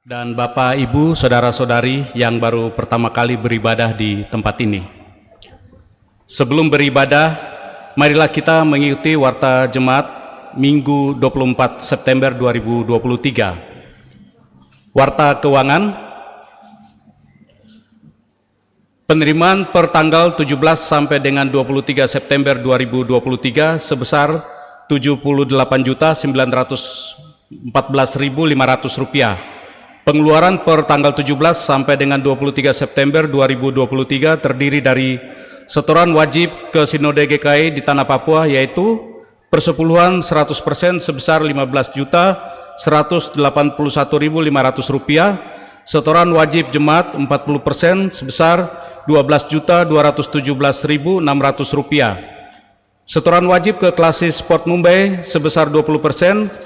dan Bapak, Ibu, Saudara-saudari yang baru pertama kali beribadah di tempat ini. Sebelum beribadah, marilah kita mengikuti Warta Jemaat Minggu 24 September 2023. Warta Keuangan, penerimaan per tanggal 17 sampai dengan 23 September 2023 sebesar Rp78.914.500. Pengeluaran per tanggal 17 sampai dengan 23 September 2023 terdiri dari setoran wajib ke Sinode GKI di Tanah Papua, yaitu persepuluhan 100% sebesar Rp15.181.500, setoran wajib jemaat 40% sebesar Rp12.217.600, setoran wajib ke Klasis Port Mumbai sebesar 20%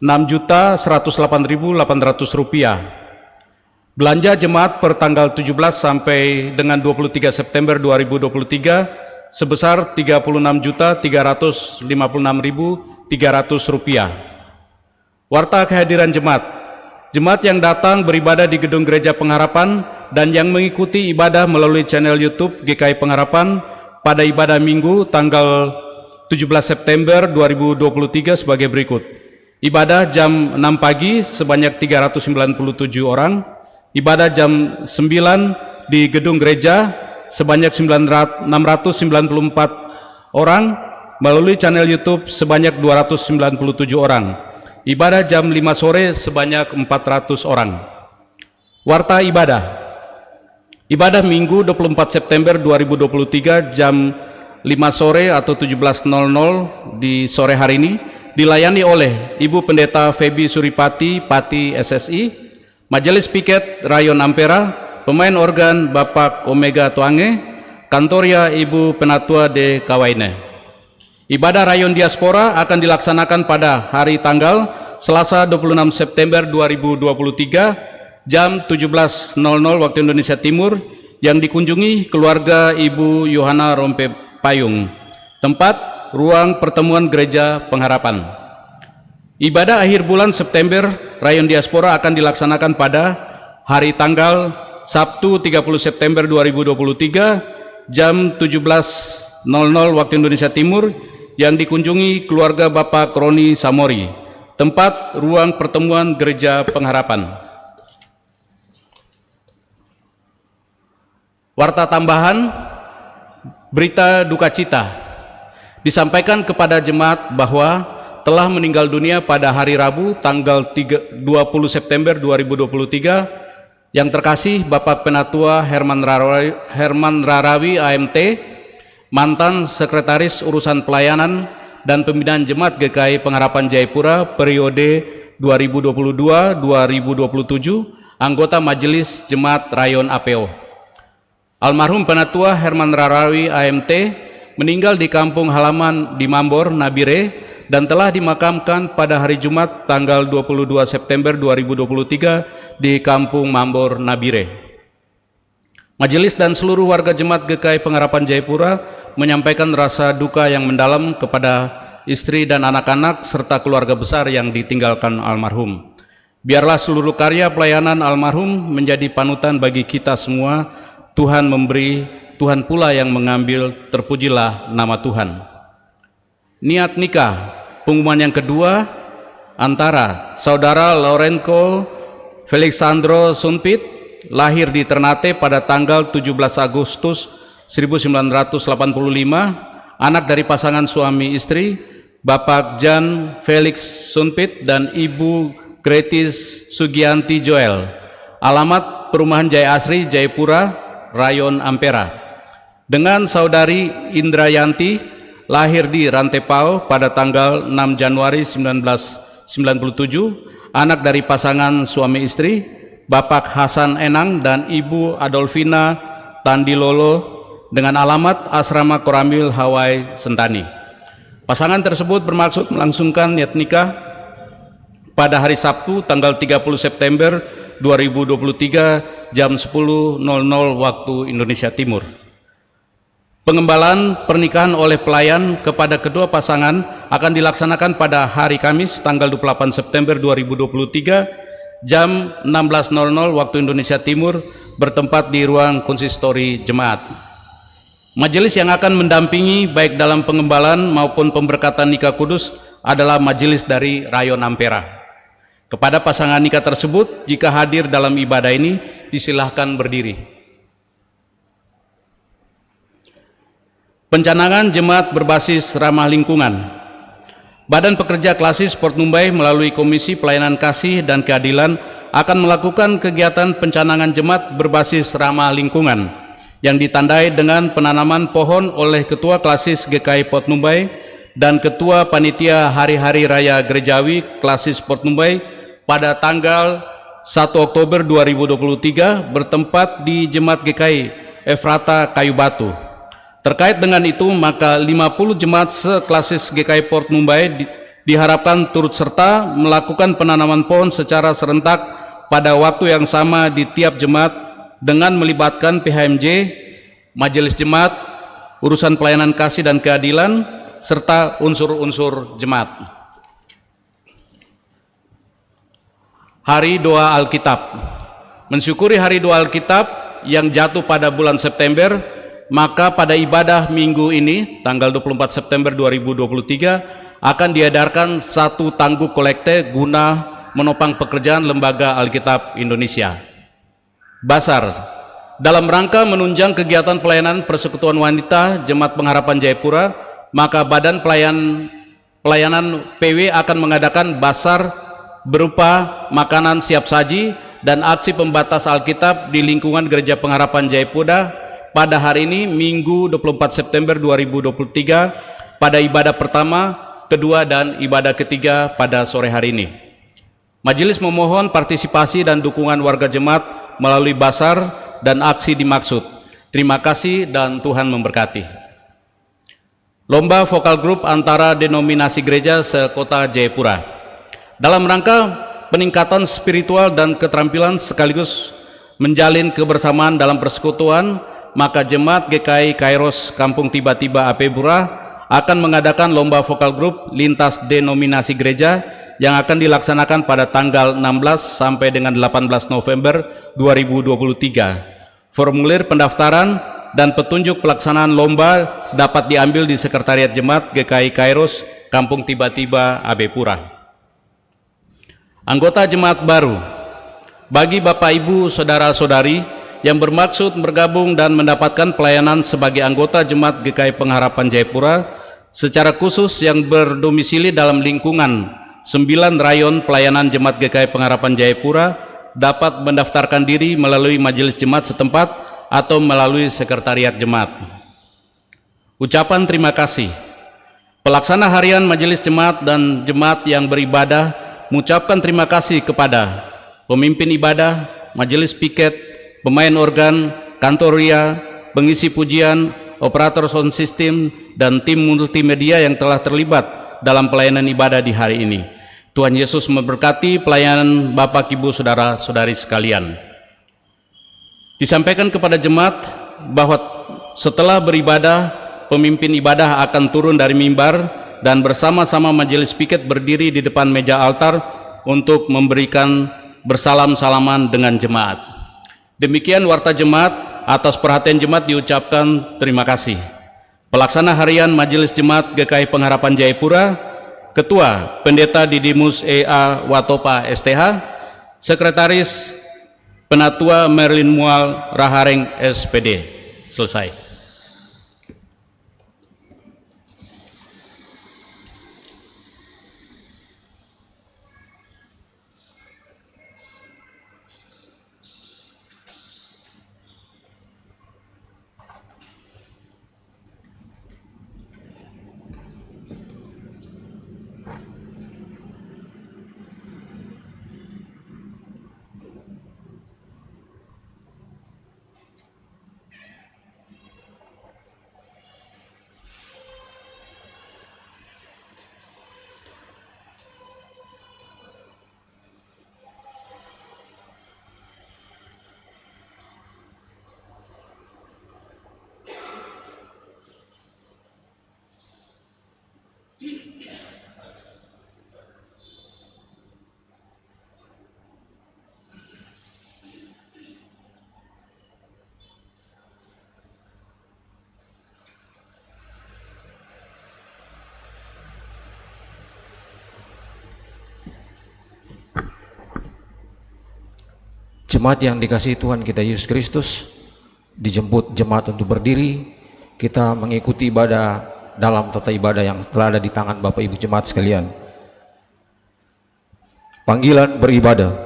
Rp6.108.800. Belanja jemaat per tanggal 17 sampai dengan 23 September 2023 sebesar Rp36.356.300. Warta kehadiran jemaat. Jemaat yang datang beribadah di Gedung Gereja Pengharapan dan yang mengikuti ibadah melalui channel YouTube GKI Pengharapan pada ibadah Minggu tanggal 17 September 2023 sebagai berikut. Ibadah jam 6 pagi sebanyak 397 orang, ibadah jam 9 di gedung gereja sebanyak 694 orang, melalui channel YouTube sebanyak 297 orang, ibadah jam 5 sore sebanyak 400 orang. Warta ibadah. Ibadah Minggu 24 September 2023 jam 5 sore atau 17.00 di sore hari ini dilayani oleh Ibu Pendeta Febi Suripati, Pati SSI, Majelis Piket Rayon Ampera, pemain organ Bapak Omega Tuange, Kantoria Ibu Penatua de Kawaine. Ibadah Rayon Diaspora akan dilaksanakan pada hari tanggal Selasa 26 September 2023 jam 17.00 waktu Indonesia Timur, yang dikunjungi keluarga Ibu Yohana Rompe Payung. Tempat ruang pertemuan Gereja Pengharapan. Ibadah akhir bulan September Rayon Diaspora akan dilaksanakan pada hari tanggal Sabtu 30 September 2023 jam 17.00 waktu Indonesia Timur, yang dikunjungi keluarga Bapak Kroni Samori. Tempat ruang pertemuan Gereja Pengharapan. Warta tambahan, berita duka cita. Disampaikan kepada jemaat bahwa telah meninggal dunia pada hari Rabu tanggal 20 September 2023 yang terkasih Bapak Penatua Herman Rarawi AMT, mantan Sekretaris Urusan Pelayanan dan Pembinaan Jemaat GKI Pengharapan Jayapura periode 2022-2027, anggota Majelis Jemaat Rayon APO. Almarhum Penatua Herman Rarawi AMT meninggal di kampung halaman di Mambor, Nabire, dan telah dimakamkan pada hari Jumat tanggal 22 September 2023 di kampung Mambor, Nabire. Majelis dan seluruh warga jemaat GKI Pengharapan Jayapura menyampaikan rasa duka yang mendalam kepada istri dan anak-anak serta keluarga besar yang ditinggalkan almarhum. Biarlah seluruh karya pelayanan almarhum menjadi panutan bagi kita semua. Tuhan memberi, Tuhan pula yang mengambil, terpujilah nama Tuhan. Niat nikah, pengumuman yang kedua antara Saudara Laurenko Felixandro Sunpit, lahir di Ternate pada tanggal 17 Agustus 1985, anak dari pasangan suami istri Bapak Jan Felix Sunpit dan Ibu Gretis Sugianti Joel, alamat Perumahan Jaya Asri, Jayapura, Rayon Ampera. Dengan Saudari Indrayanti, lahir di Rantepao pada tanggal 6 Januari 1997, anak dari pasangan suami istri Bapak Hasan Enang dan Ibu Adolfina Tandilolo, dengan alamat Asrama Koramil Hawaii Sentani. Pasangan tersebut bermaksud melangsungkan niat nikah pada hari Sabtu tanggal 30 September 2023 jam 10.00 waktu Indonesia Timur. Pengembalaan pernikahan oleh pelayan kepada kedua pasangan akan dilaksanakan pada hari Kamis tanggal 28 September 2023 jam 16.00 waktu Indonesia Timur bertempat di ruang konsistori jemaat. Majelis yang akan mendampingi baik dalam pengembalan maupun pemberkatan nikah kudus adalah majelis dari Rayon Ampera. Kepada pasangan nikah tersebut, jika hadir dalam ibadah ini, disilahkan berdiri. Pencanangan jemaat berbasis ramah lingkungan. Badan Pekerja Klasis Port Numbai melalui Komisi Pelayanan Kasih dan Keadilan akan melakukan kegiatan pencanangan jemaat berbasis ramah lingkungan yang ditandai dengan penanaman pohon oleh Ketua Klasis GKI Port Numbai dan Ketua Panitia Hari-Hari Raya Gerejawi Klasis Port Numbai pada tanggal 1 Oktober 2023 bertempat di Jemaat GKI Efrata Kayu Batu. Terkait dengan itu, maka 50 jemaat seklasis GKI Port Numbai diharapkan turut serta melakukan penanaman pohon secara serentak pada waktu yang sama di tiap jemaat dengan melibatkan PHMJ, Majelis Jemaat, urusan pelayanan kasih dan keadilan, serta unsur-unsur jemaat. Hari Doa Alkitab. Mensyukuri Hari Doa Alkitab yang jatuh pada bulan September, maka pada ibadah minggu ini, tanggal 24 September 2023, akan diadakan satu tangguh kolekte guna menopang pekerjaan Lembaga Alkitab Indonesia. Basar, dalam rangka menunjang kegiatan pelayanan Persekutuan Wanita Jemaat Pengharapan Jayapura, maka Badan Pelayanan PW akan mengadakan basar berupa makanan siap saji dan aksi pembatas Alkitab di lingkungan Gereja Pengharapan Jayapura pada hari ini, Minggu 24 September 2023, pada ibadah pertama, kedua, dan ibadah ketiga pada sore hari ini. Majelis memohon partisipasi dan dukungan warga jemaat melalui basar dan aksi dimaksud. Terima kasih dan Tuhan memberkati. Lomba vokal grup antara denominasi gereja sekota Jayapura. Dalam rangka peningkatan spiritual dan keterampilan sekaligus menjalin kebersamaan dalam persekutuan, maka Jemaat GKI Kairos Kampung Tiba-Tiba Apebura akan mengadakan lomba vokal grup lintas denominasi gereja yang akan dilaksanakan pada tanggal 16 sampai dengan 18 November 2023. Formulir pendaftaran dan petunjuk pelaksanaan lomba dapat diambil di Sekretariat Jemaat GKI Kairos Kampung Tiba-Tiba Apebura. Anggota jemaat baru. Bagi Bapak Ibu Saudara-saudari yang bermaksud bergabung dan mendapatkan pelayanan sebagai anggota Jemaat GKI Pengharapan Jayapura secara khusus yang berdomisili dalam lingkungan 9 rayon pelayanan Jemaat GKI Pengharapan Jayapura dapat mendaftarkan diri melalui majelis jemaat setempat atau melalui sekretariat jemaat. Ucapan terima kasih. Pelaksana harian majelis jemaat dan jemaat yang beribadah mengucapkan terima kasih kepada pemimpin ibadah, majelis piket, pemain organ, kantoria, pengisi pujian, operator sound system, dan tim multimedia yang telah terlibat dalam pelayanan ibadah di hari ini. Tuhan Yesus memberkati pelayanan Bapak, Ibu, Saudara-saudari sekalian. Disampaikan kepada jemaat bahwa setelah beribadah, pemimpin ibadah akan turun dari mimbar dan bersama-sama majelis piket berdiri di depan meja altar untuk memberikan bersalam-salaman dengan jemaat. Demikian warta jemaat, atas perhatian jemaat diucapkan terima kasih. Pelaksana harian Majelis Jemaat GKI Pengharapan Jayapura, Ketua Pendeta Didimus E.A. Watopa STH, Sekretaris Penatua Merlin Mual Rahareng SPD. Selesai. Jemaat yang dikasihi Tuhan kita Yesus Kristus, dijemput jemaat untuk berdiri. Kita mengikuti ibadah dalam tata ibadah yang telah ada di tangan Bapak Ibu jemaat sekalian. Panggilan beribadah.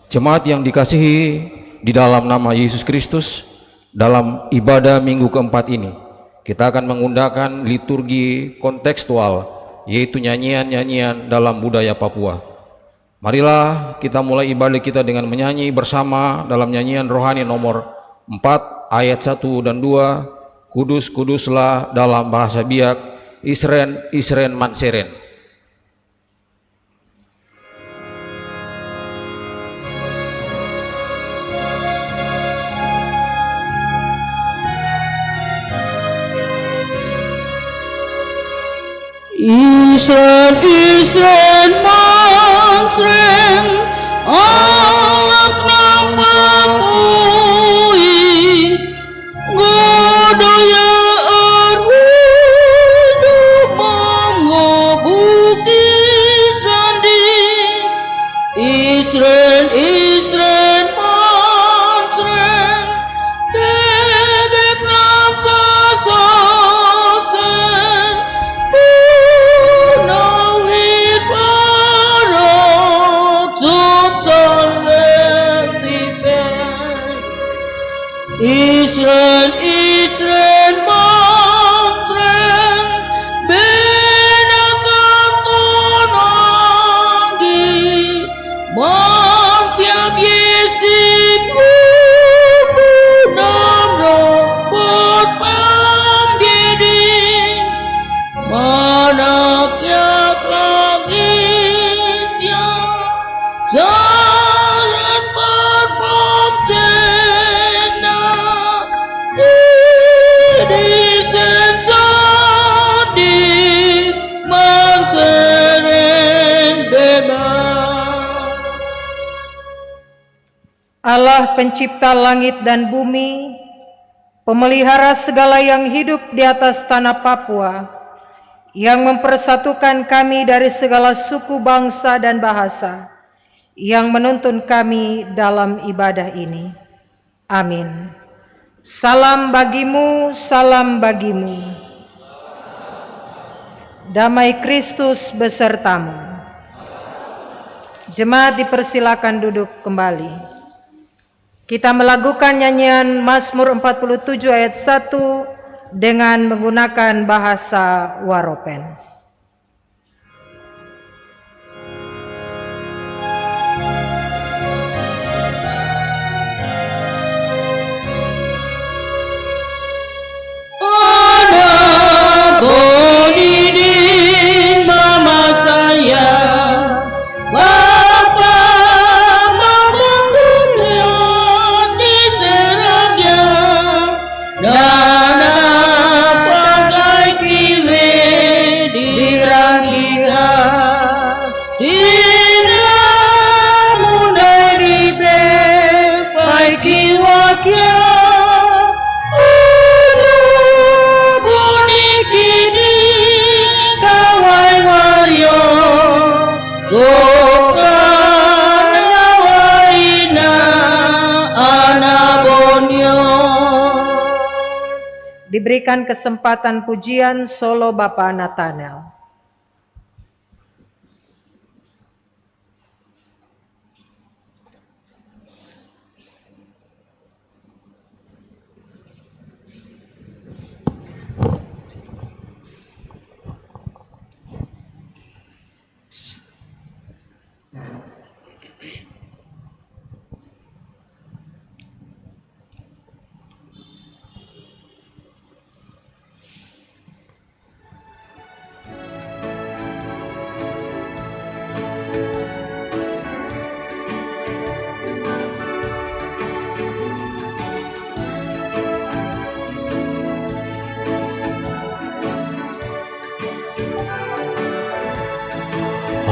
Jemaat yang dikasihi di dalam nama Yesus Kristus, dalam ibadah minggu keempat ini kita akan menggunakan liturgi kontekstual, yaitu nyanyian-nyanyian dalam budaya Papua. Marilah kita mulai ibadah kita dengan menyanyi bersama dalam nyanyian rohani nomor 4 ayat 1 dan 2, Kudus kuduslah dalam bahasa Biak, Isren Isren Manseren. Isren Isren Mansren, Allah Papui, Godaya Arwidu Mangobuki Sandi. Isren Isren Mansren, Dedek Namsa Sasen, Punawit Barok Subsan Lesipen. Isren Isren Mansren, Benakan Tonagi, Mansiap Yesip Hukunam Rokot Pamdidin, Manaknya langitnya, Jalan Parpom Cena, Didisen Sadi, Manseren Bebas. Allah pencipta langit dan bumi, pemelihara segala yang hidup di atas tanah Papua, yang mempersatukan kami dari segala suku, bangsa, dan bahasa, yang menuntun kami dalam ibadah ini. Amin. Salam bagimu, salam bagimu. Damai Kristus besertamu. Jemaat dipersilakan duduk kembali. Kita melakukan nyanyian Mazmur 47 ayat 1 dengan menggunakan bahasa Waropen. Ana bonidin mama saya, Bapa membangunnya di seragnya, Nana pakai kiwe dirangika, tidak mudah dibepai kiwakya. Diberikan kesempatan pujian solo Bapak Nathanael.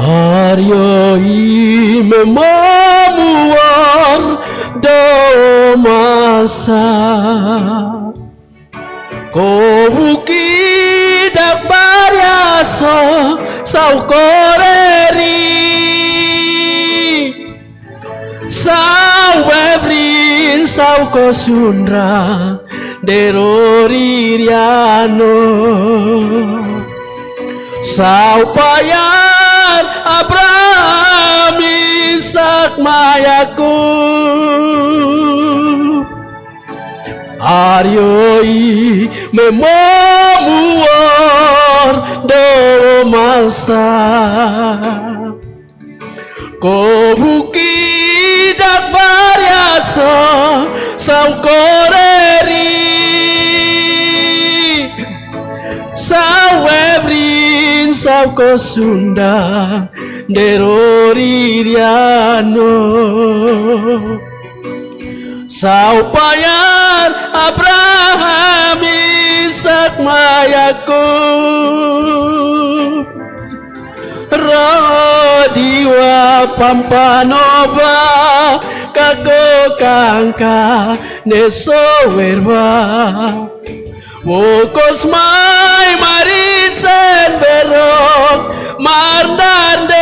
Aryo memuar domasa, Kohuki dak baryaso saukoreri, sawe sauko sundra deroririano saupayar Abraham Ishak Yakub Aryoi memomuar do masa ko bukidak baryaso saukoreri sawebrin sauko sunda deroririano saupayar Abraham Ishak Yakub rodiwa pampanova kako kangka nesowerwa wokos mai marisen berok mardander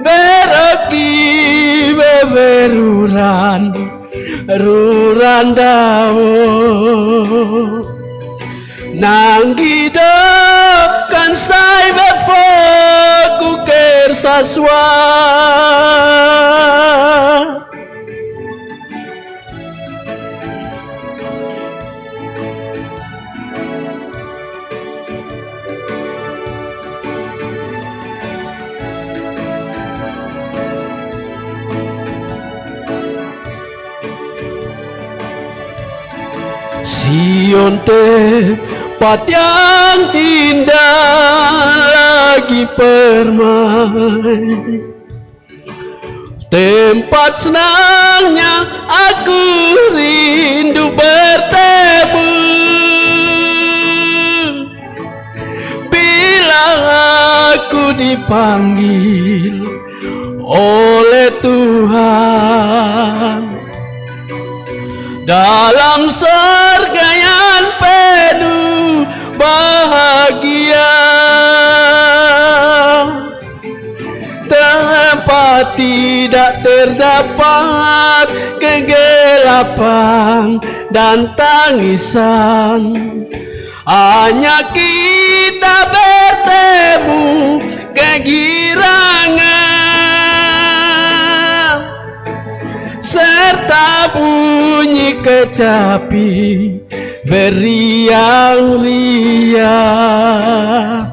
beroki beberuran rurandao nanggido kan sai befo kuker saswa Sion tempat yang indah lagi permai, tempat senangnya aku rindu bertemu. Bila aku dipanggil oleh Tuhan dalam surga yang penuh bahagia, tempat tidak terdapat kegelapan dan tangisan, hanya kita bertemu kegirangan serta bunyi kecapi beriang-riang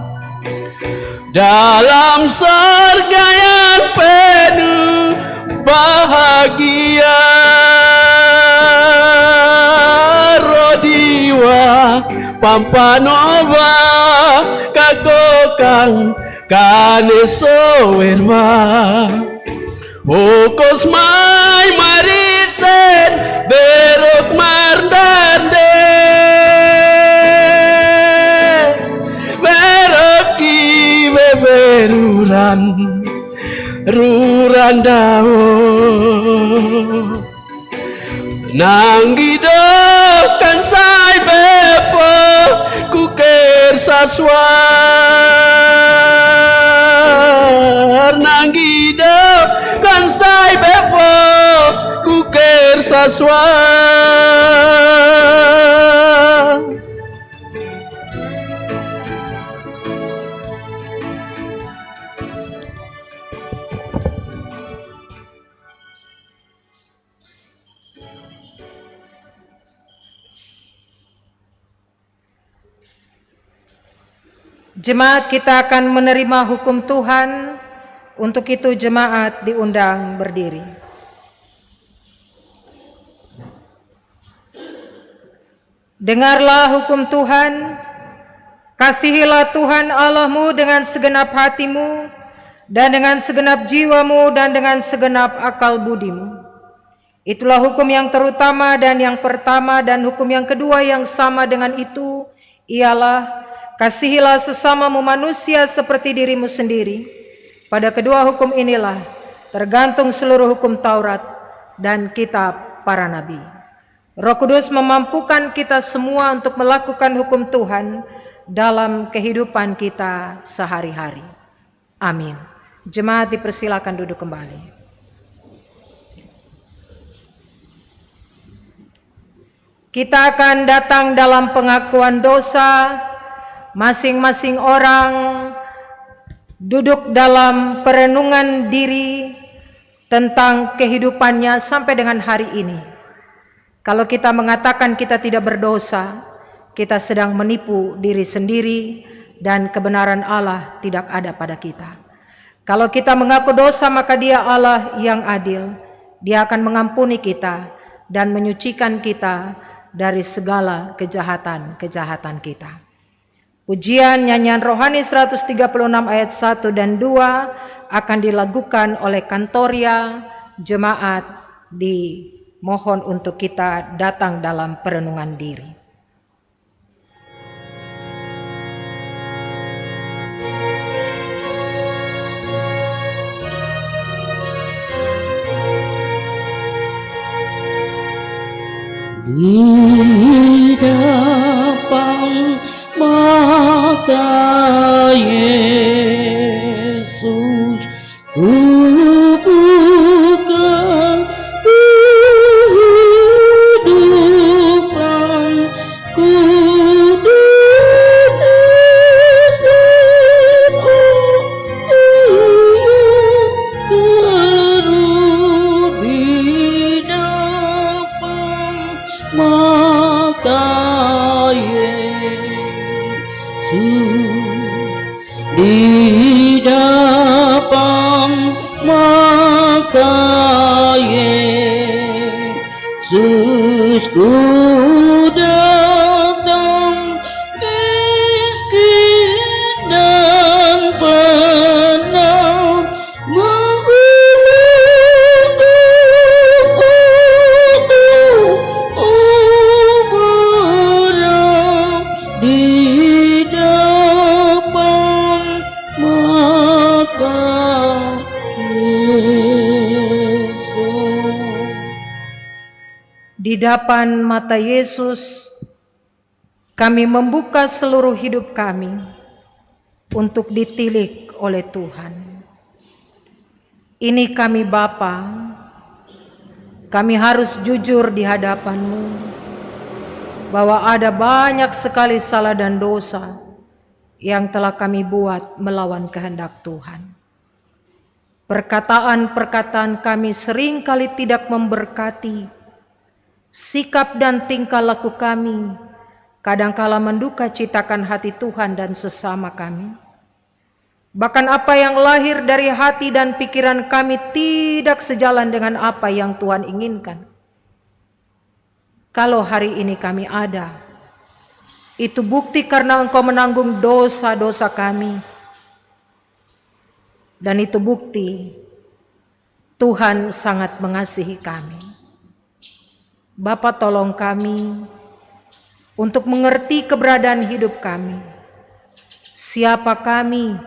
dalam surga yang penuh bahagia. Rodiwa pampanova kakokang kanesowerwa Okos mai marisen berok mardande beroki beberuran rurandao nanggido kan sai befo kuker saswar nanggido kan sai befo kuker saswar. Jemaat kita akan menerima hukum Tuhan. Untuk itu jemaat diundang berdiri. Dengarlah hukum Tuhan. Kasihilah Tuhan Allahmu dengan segenap hatimu dan dengan segenap jiwamu dan dengan segenap akal budimu. Itulah hukum yang terutama dan yang pertama, dan hukum yang kedua yang sama dengan itu ialah kasihilah sesamamu manusia seperti dirimu sendiri. Pada kedua hukum inilah tergantung seluruh hukum Taurat dan kitab para nabi. Roh Kudus memampukan kita semua untuk melakukan hukum Tuhan dalam kehidupan kita sehari-hari. Amin. Jemaat dipersilakan duduk kembali. Kita akan datang dalam pengakuan dosa. Masing-masing orang duduk dalam perenungan diri tentang kehidupannya sampai dengan hari ini. Kalau kita mengatakan kita tidak berdosa, kita sedang menipu diri sendiri dan kebenaran Allah tidak ada pada kita. Kalau kita mengaku dosa, maka Dia Allah yang adil. Dia akan mengampuni kita dan menyucikan kita dari segala kejahatan-kejahatan kita. Pujian nyanyian rohani 136 ayat 1 dan 2 akan dilakukan oleh Kantoria. Jemaat dimohon untuk kita datang dalam perenungan diri. Di depan mata Yesus ku bukan kehidupan, ku dipisah terus di depan mata di depan mata Yesus ku datang miskin dan penat, di depan mata Yesus. Di depan mata Yesus, kami membuka seluruh hidup kami untuk ditilik oleh Tuhan. Ini kami Bapa, kami harus jujur di hadapan-Mu bahwa ada banyak sekali salah dan dosa yang telah kami buat melawan kehendak Tuhan. Perkataan-perkataan kami seringkali tidak memberkati. Sikap dan tingkah laku kami kadangkala menduka citakan hati Tuhan dan sesama kami. Bahkan apa yang lahir dari hati dan pikiran kami tidak sejalan dengan apa yang Tuhan inginkan. Kalau hari ini kami ada, itu bukti karena Engkau menanggung dosa-dosa kami. Dan itu bukti Tuhan sangat mengasihi kami. Bapa, tolong kami untuk mengerti keberadaan hidup kami. Siapa kami?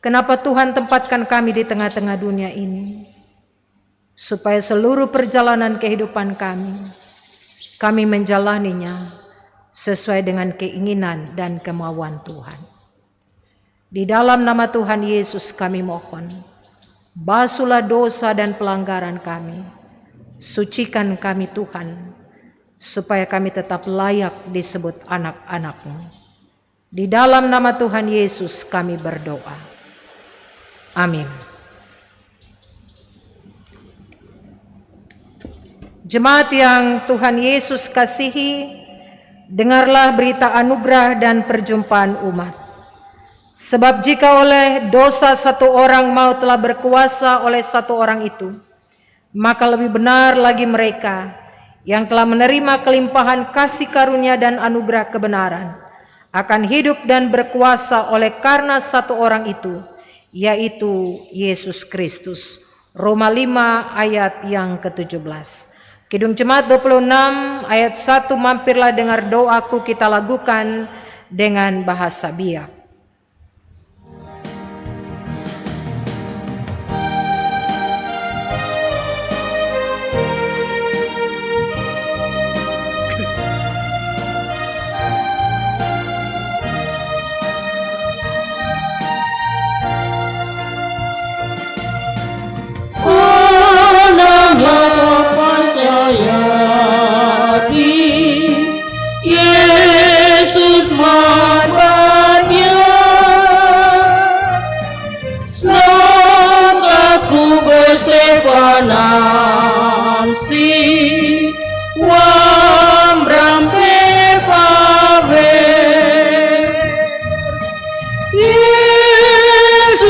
Kenapa Tuhan tempatkan kami di tengah-tengah dunia ini? Supaya seluruh perjalanan kehidupan kami menjalaninya sesuai dengan keinginan dan kemauan Tuhan. Di dalam nama Tuhan Yesus kami mohon, basuhlah dosa dan pelanggaran kami, sucikan kami Tuhan, supaya kami tetap layak disebut anak-anak-Mu. Di dalam nama Tuhan Yesus kami berdoa. Amin. Jemaat yang Tuhan Yesus kasihi, dengarlah berita anugerah dan perjumpaan umat. Sebab jika oleh dosa satu orang maut telah berkuasa oleh satu orang itu, maka lebih benar lagi mereka yang telah menerima kelimpahan kasih karunia dan anugerah kebenaran akan hidup dan berkuasa oleh karena satu orang itu, yaitu Yesus Kristus. Roma 5 ayat yang ke-17. Kidung Jemaat 26 ayat 1, mampirlah dengar doaku, kita lakukan dengan bahasa Biak. Percaya di sefanansi wambram pepave Yesus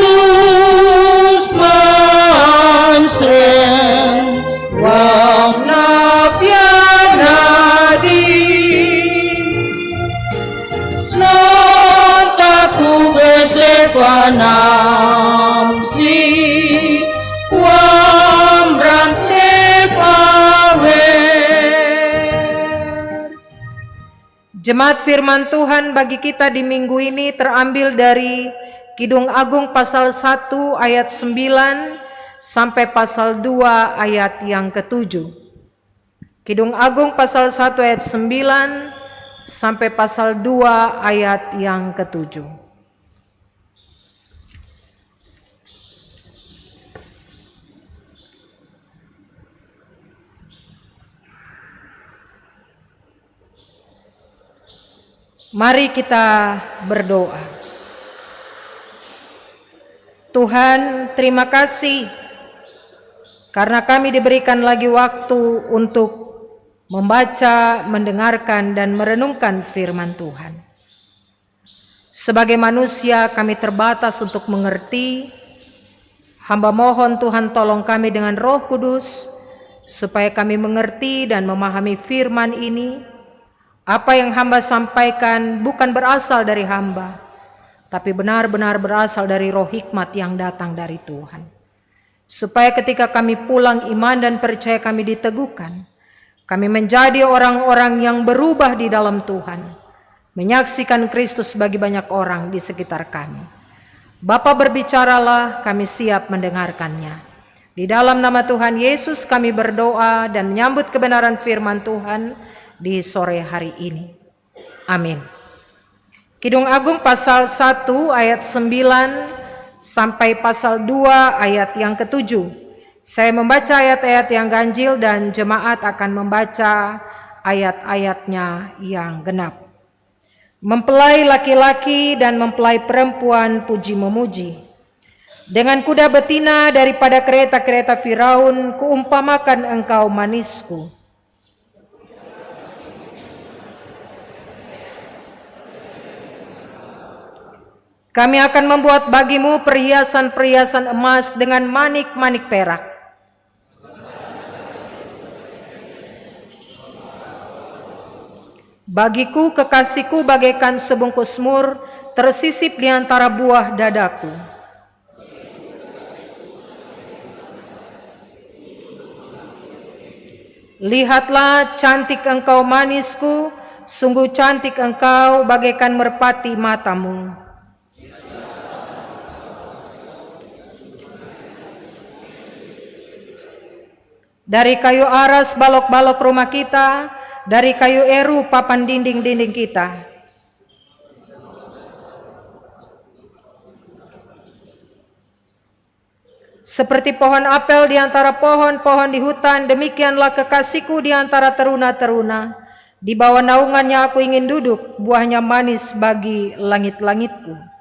mansren wang napianadi snontaku besefanamsi wambram pepave. Jemaat firman Tuhan bagi kita di minggu ini terambil dari Kidung Agung pasal 1 ayat 9 sampai pasal 2 ayat yang ke-7. Kidung Agung pasal 1 ayat 9 sampai pasal 2 ayat yang ke-7. Mari kita berdoa. Tuhan, terima kasih karena kami diberikan lagi waktu untuk membaca, mendengarkan, dan merenungkan firman Tuhan. Sebagai manusia kami terbatas untuk mengerti. Hamba mohon Tuhan tolong kami dengan Roh Kudus supaya kami mengerti dan memahami firman ini. Apa yang hamba sampaikan bukan berasal dari hamba, tapi benar-benar berasal dari roh hikmat yang datang dari Tuhan. Supaya ketika kami pulang iman dan percaya kami diteguhkan, kami menjadi orang-orang yang berubah di dalam Tuhan, menyaksikan Kristus bagi banyak orang di sekitar kami. Bapa berbicaralah, kami siap mendengarkannya. Di dalam nama Tuhan Yesus kami berdoa dan menyambut kebenaran firman Tuhan di sore hari ini. Amin. Kidung Agung pasal 1 ayat 9 sampai pasal 2 ayat yang ke-7. Saya membaca ayat-ayat yang ganjil dan jemaat akan membaca ayat-ayatnya yang genap. Mempelai laki-laki dan mempelai perempuan puji memuji. Dengan kuda betina daripada kereta-kereta Firaun kuumpamakan engkau manisku. Kami akan membuat bagimu perhiasan-perhiasan emas dengan manik-manik perak. Bagiku kekasihku bagaikan sebungkus mur tersisip di antara buah dadaku. Lihatlah cantik engkau manisku, sungguh cantik engkau bagaikan merpati matamu. Dari kayu aras balok-balok rumah kita, dari kayu eru papan dinding-dinding kita. Seperti pohon apel di antara pohon-pohon di hutan, demikianlah kekasihku di antara teruna-teruna. Di bawah naungannya aku ingin duduk, buahnya manis bagi langit-langitku.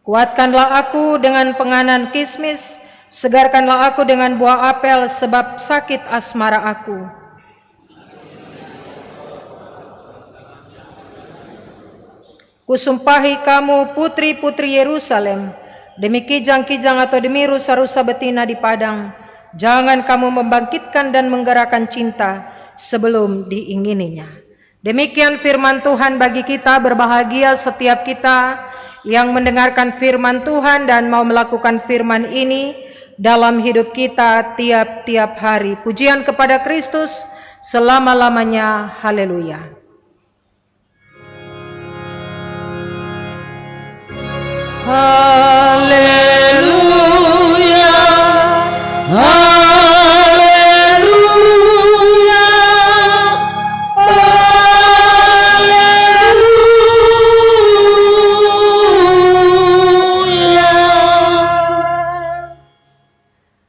Kuatkanlah aku dengan penganan kismis, segarkanlah aku dengan buah apel, sebab sakit asmara aku. Kusumpahi kamu putri-putri Yerusalem, demi kijang-kijang atau demi rusa-rusa betina di padang, jangan kamu membangkitkan dan menggerakkan cinta sebelum diingininya. Demikian firman Tuhan bagi kita. Berbahagia setiap kita yang mendengarkan firman Tuhan dan mau melakukan firman ini dalam hidup kita tiap-tiap hari. Pujian kepada Kristus selama-lamanya. Haleluya. Haleluya, haleluya, haleluya.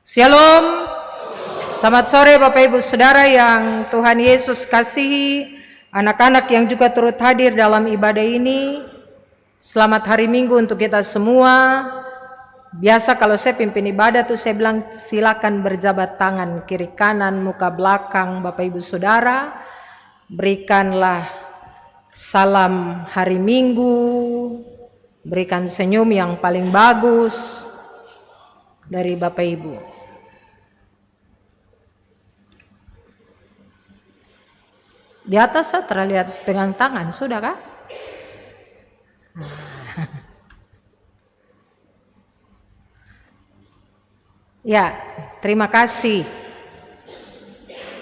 Shalom. Selamat sore Bapak Ibu Saudara yang Tuhan Yesus kasihi, anak-anak yang juga turut hadir dalam ibadah ini. Selamat hari Minggu untuk kita semua. Biasa kalau saya pimpin ibadah tuh saya bilang silakan berjabat tangan kiri kanan, muka belakang Bapak Ibu Saudara. Berikanlah salam hari Minggu, berikan senyum yang paling bagus dari Bapak Ibu. Di atas saya terlihat pegang tangan, sudah kah? Ya, terima kasih.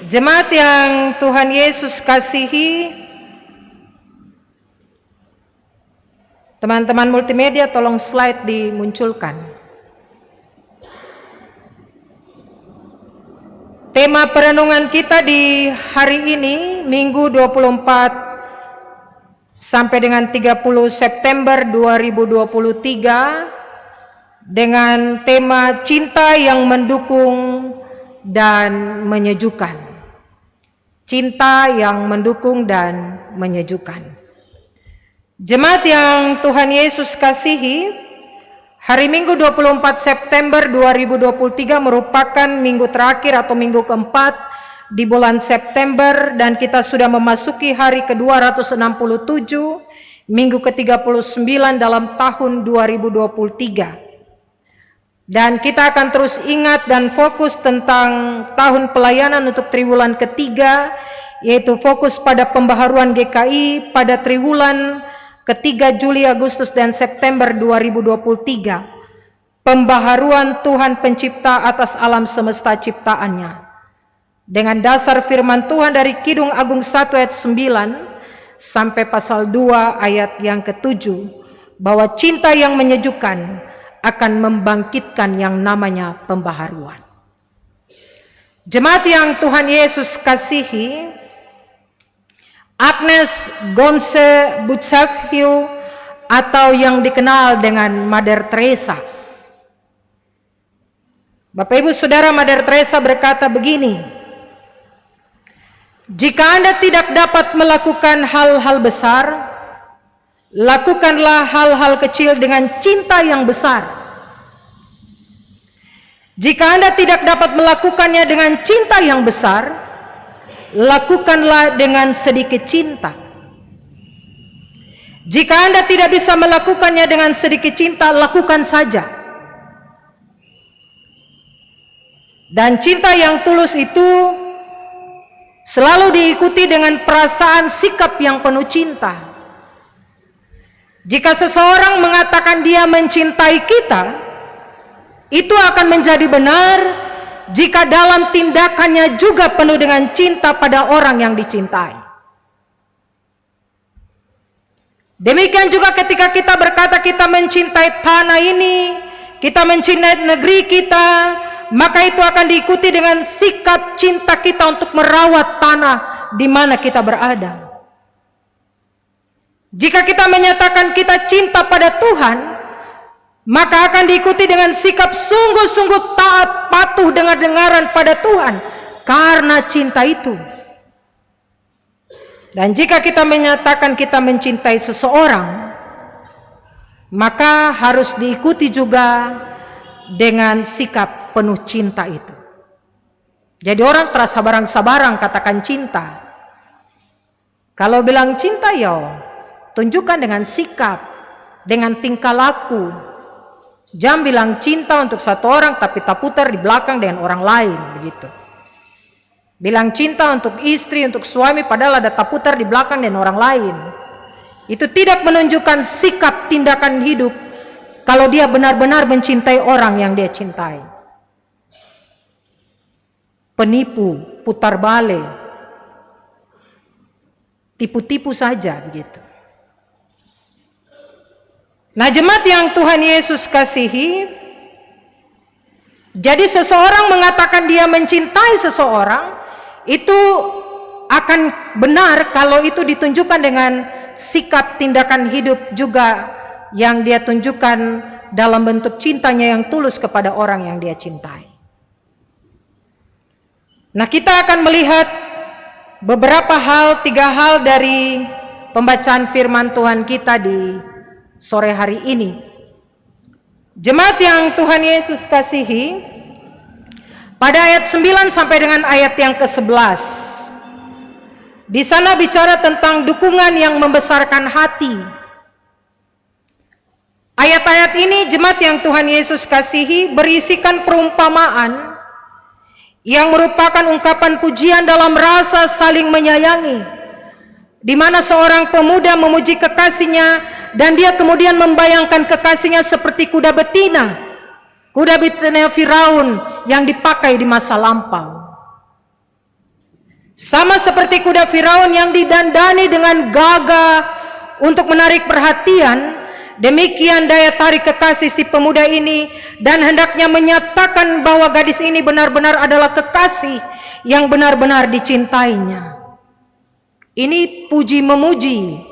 Jemaat yang Tuhan Yesus kasihi, teman-teman multimedia tolong slide dimunculkan. Tema perenungan kita di hari ini, Minggu 24 sampai dengan 30 September 2023 dengan tema cinta yang mendukung dan menyejukkan. Cinta yang mendukung dan menyejukkan. Jemaat yang Tuhan Yesus kasihi, hari Minggu 24 September 2023 merupakan minggu terakhir atau minggu keempat di bulan September, dan kita sudah memasuki hari ke-267, minggu ke-39 dalam tahun 2023. Dan kita akan terus ingat dan fokus tentang tahun pelayanan untuk triwulan ketiga, yaitu fokus pada pembaharuan GKI pada triwulan ketiga Juli, Agustus, dan September 2023. Pembaharuan Tuhan Pencipta atas alam semesta ciptaannya. Dengan dasar firman Tuhan dari Kidung Agung 1 ayat 9 sampai pasal 2 ayat yang ke-7, bahwa cinta yang menyejukkan akan membangkitkan yang namanya pembaharuan. Jemaat yang Tuhan Yesus kasihi, Agnes Gonse Butzafhiu atau yang dikenal dengan Mother Teresa. Bapak Ibu Saudara, Mother Teresa berkata begini, jika Anda tidak dapat melakukan hal-hal besar, lakukanlah hal-hal kecil dengan cinta yang besar. Jika Anda tidak dapat melakukannya dengan cinta yang besar, lakukanlah dengan sedikit cinta. Jika Anda tidak bisa melakukannya dengan sedikit cinta, lakukan saja. Dan cinta yang tulus itu selalu diikuti dengan perasaan sikap yang penuh cinta. Jika seseorang mengatakan dia mencintai kita, itu akan menjadi benar jika dalam tindakannya juga penuh dengan cinta pada orang yang dicintai. Demikian juga ketika kita berkata kita mencintai tanah ini, kita mencintai negeri kita, maka itu akan diikuti dengan sikap cinta kita untuk merawat tanah di mana kita berada. Jika kita menyatakan kita cinta pada Tuhan, maka akan diikuti dengan sikap sungguh-sungguh taat, patuh dengar-dengaran pada Tuhan karena cinta itu. Dan jika kita menyatakan kita mencintai seseorang, maka harus diikuti juga dengan sikap penuh cinta itu. Jadi orang terasa sabarang-sabarang katakan cinta. Kalau bilang cinta, ya tunjukkan dengan sikap, dengan tingkah laku. Jangan bilang cinta untuk satu orang tapi tak putar di belakang dengan orang lain, begitu. Bilang cinta untuk istri, untuk suami, padahal ada tak putar di belakang dengan orang lain. Itu tidak menunjukkan sikap tindakan hidup kalau dia benar-benar mencintai orang yang dia cintai. Penipu, putar balik, tipu-tipu saja begitu. Nah, jemaat yang Tuhan Yesus kasihi, jadi seseorang mengatakan dia mencintai seseorang, itu akan benar kalau itu ditunjukkan dengan sikap tindakan hidup juga yang dia tunjukkan dalam bentuk cintanya yang tulus kepada orang yang dia cintai. Nah, kita akan melihat beberapa hal, 3 hal dari pembacaan firman Tuhan kita di sore hari ini. Jemaat yang Tuhan Yesus kasihi, pada ayat 9 sampai dengan ayat yang ke-11, di sana bicara tentang dukungan yang membesarkan hati. Ayat-ayat ini, jemaat yang Tuhan Yesus kasihi, berisikan perumpamaan yang merupakan ungkapan pujian dalam rasa saling menyayangi, di mana seorang pemuda memuji kekasihnya dan dia kemudian membayangkan kekasihnya seperti kuda betina Firaun yang dipakai di masa lampau. Sama seperti kuda Firaun yang didandani dengan gagah untuk menarik perhatian, demikian daya tarik kekasih si pemuda ini, dan hendaknya menyatakan bahwa gadis ini benar-benar adalah kekasih yang benar-benar dicintainya. Ini puji memuji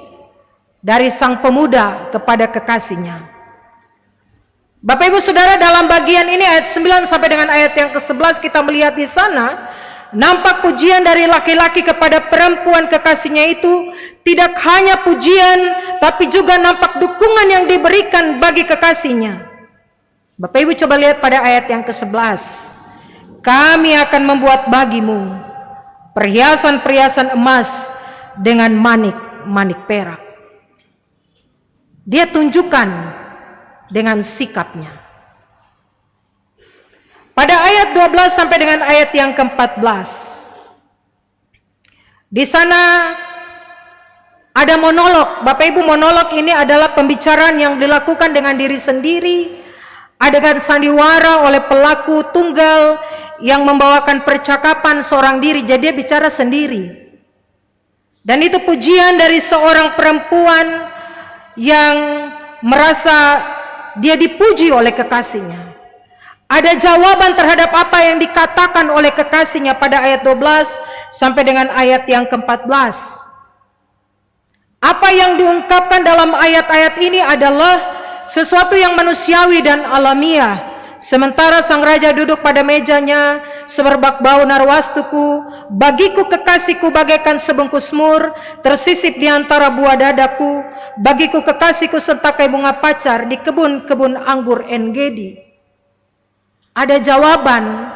dari sang pemuda kepada kekasihnya. Bapak Ibu Saudara, dalam bagian ini ayat 9 sampai dengan ayat yang ke-11 kita melihat di sana nampak pujian dari laki-laki kepada perempuan kekasihnya itu tidak hanya pujian, tapi juga nampak dukungan yang diberikan bagi kekasihnya. Bapak Ibu coba lihat pada ayat yang ke-11. Kami akan membuat bagimu perhiasan-perhiasan emas dengan manik-manik perak. Dia tunjukkan dengan sikapnya. Pada ayat 12 sampai dengan ayat yang ke-14, di sana ada monolog. Bapak Ibu, monolog ini adalah pembicaraan yang dilakukan dengan diri sendiri, adegan sandiwara oleh pelaku tunggal yang membawakan percakapan seorang diri, jadi dia bicara sendiri. Dan itu pujian dari seorang perempuan yang merasa dia dipuji oleh kekasihnya. Ada jawaban terhadap apa yang dikatakan oleh kekasihnya pada ayat 12 sampai dengan ayat yang ke-14. Apa yang diungkapkan dalam ayat-ayat ini adalah sesuatu yang manusiawi dan alamiah. Sementara sang raja duduk pada mejanya, semerbak bau narwastuku, bagiku kekasihku bagaikan sebungkus mur, tersisip di antara buah dadaku, bagiku kekasihku sentakai bunga pacar di kebun-kebun anggur En-Gedi. Ada jawaban,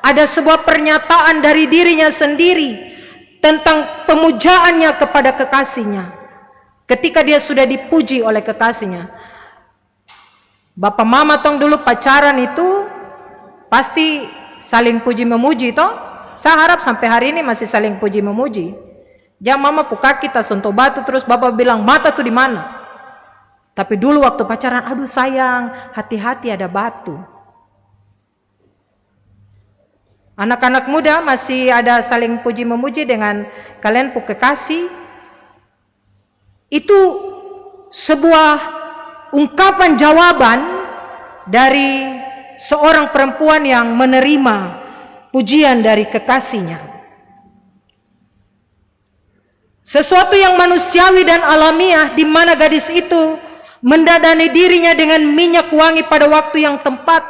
ada sebuah pernyataan dari dirinya sendiri tentang pemujaannya kepada kekasihnya. Ketika dia sudah dipuji oleh kekasihnya. Bapak mama tong dulu pacaran itu pasti saling puji memuji toh. Saya harap sampai hari ini masih saling puji memuji. Jangan mama puka kita sentuh batu terus bapak bilang mata tuh di mana. Tapi dulu waktu pacaran, aduh sayang, hati-hati ada batu. Anak-anak muda masih ada saling puji memuji dengan kalian pu kekasih. Itu sebuah ungkapan jawaban dari seorang perempuan yang menerima pujian dari kekasihnya. Sesuatu yang manusiawi dan alamiah, di mana gadis itu mendadani dirinya dengan minyak wangi pada waktu yang tepat.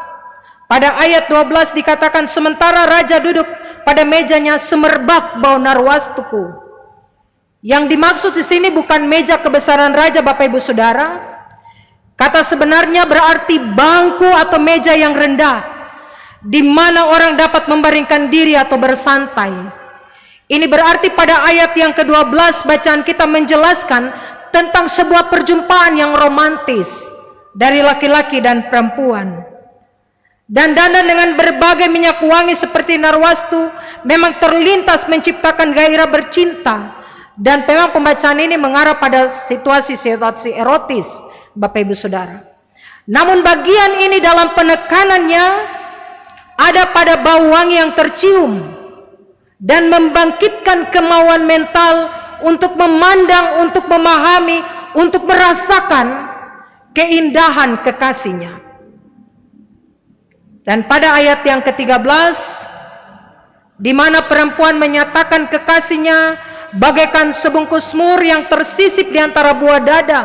Pada ayat 12 dikatakan sementara raja duduk pada mejanya semerbak bau narwastuku. Yang dimaksud di sini bukan meja kebesaran raja, Bapak Ibu Saudara. Kata sebenarnya berarti bangku atau meja yang rendah, di mana orang dapat membaringkan diri atau bersantai. Ini berarti pada ayat yang ke-12 bacaan kita menjelaskan tentang sebuah perjumpaan yang romantis dari laki-laki dan perempuan. Dan dandan dengan berbagai minyak wangi seperti narwastu memang terlintas menciptakan gairah bercinta. Dan memang pembacaan ini mengarah pada situasi-situasi erotis, Bapak Ibu Saudara. Namun bagian ini dalam penekanannya ada pada bau wangi yang tercium dan membangkitkan kemauan mental untuk memandang, untuk memahami, untuk merasakan keindahan kekasihnya. Dan pada ayat yang ke-13, di mana perempuan menyatakan kekasihnya bagaikan sebungkus mur yang tersisip di antara buah dada.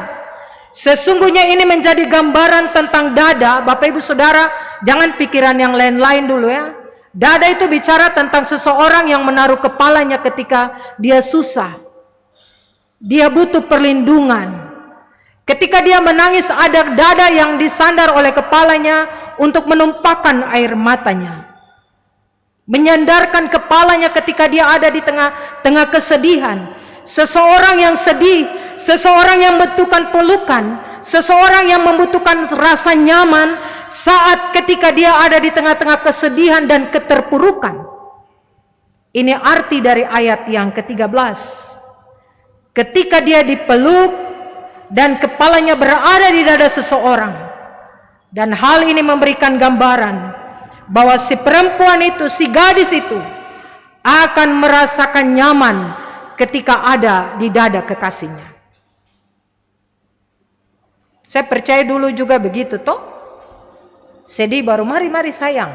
Sesungguhnya ini menjadi gambaran tentang dada. Bapak Ibu Saudara, jangan pikiran yang lain-lain dulu ya. Dada itu bicara tentang seseorang yang menaruh kepalanya ketika dia susah. Dia butuh perlindungan. Ketika dia menangis, ada dada yang disandar oleh kepalanya untuk menumpahkan air matanya. Menyandarkan kepalanya ketika dia ada di tengah kesedihan. Seseorang yang sedih, seseorang yang membutuhkan pelukan, seseorang yang membutuhkan rasa nyaman saat ketika dia ada di tengah-tengah kesedihan dan keterpurukan. Ini arti dari ayat yang ke-13. Ketika dia dipeluk dan kepalanya berada di dada seseorang. Dan hal ini memberikan gambaran bahwa si perempuan itu, si gadis itu akan merasakan nyaman ketika ada di dada kekasihnya. Saya percaya dulu juga begitu toh. Sedih baru mari sayang.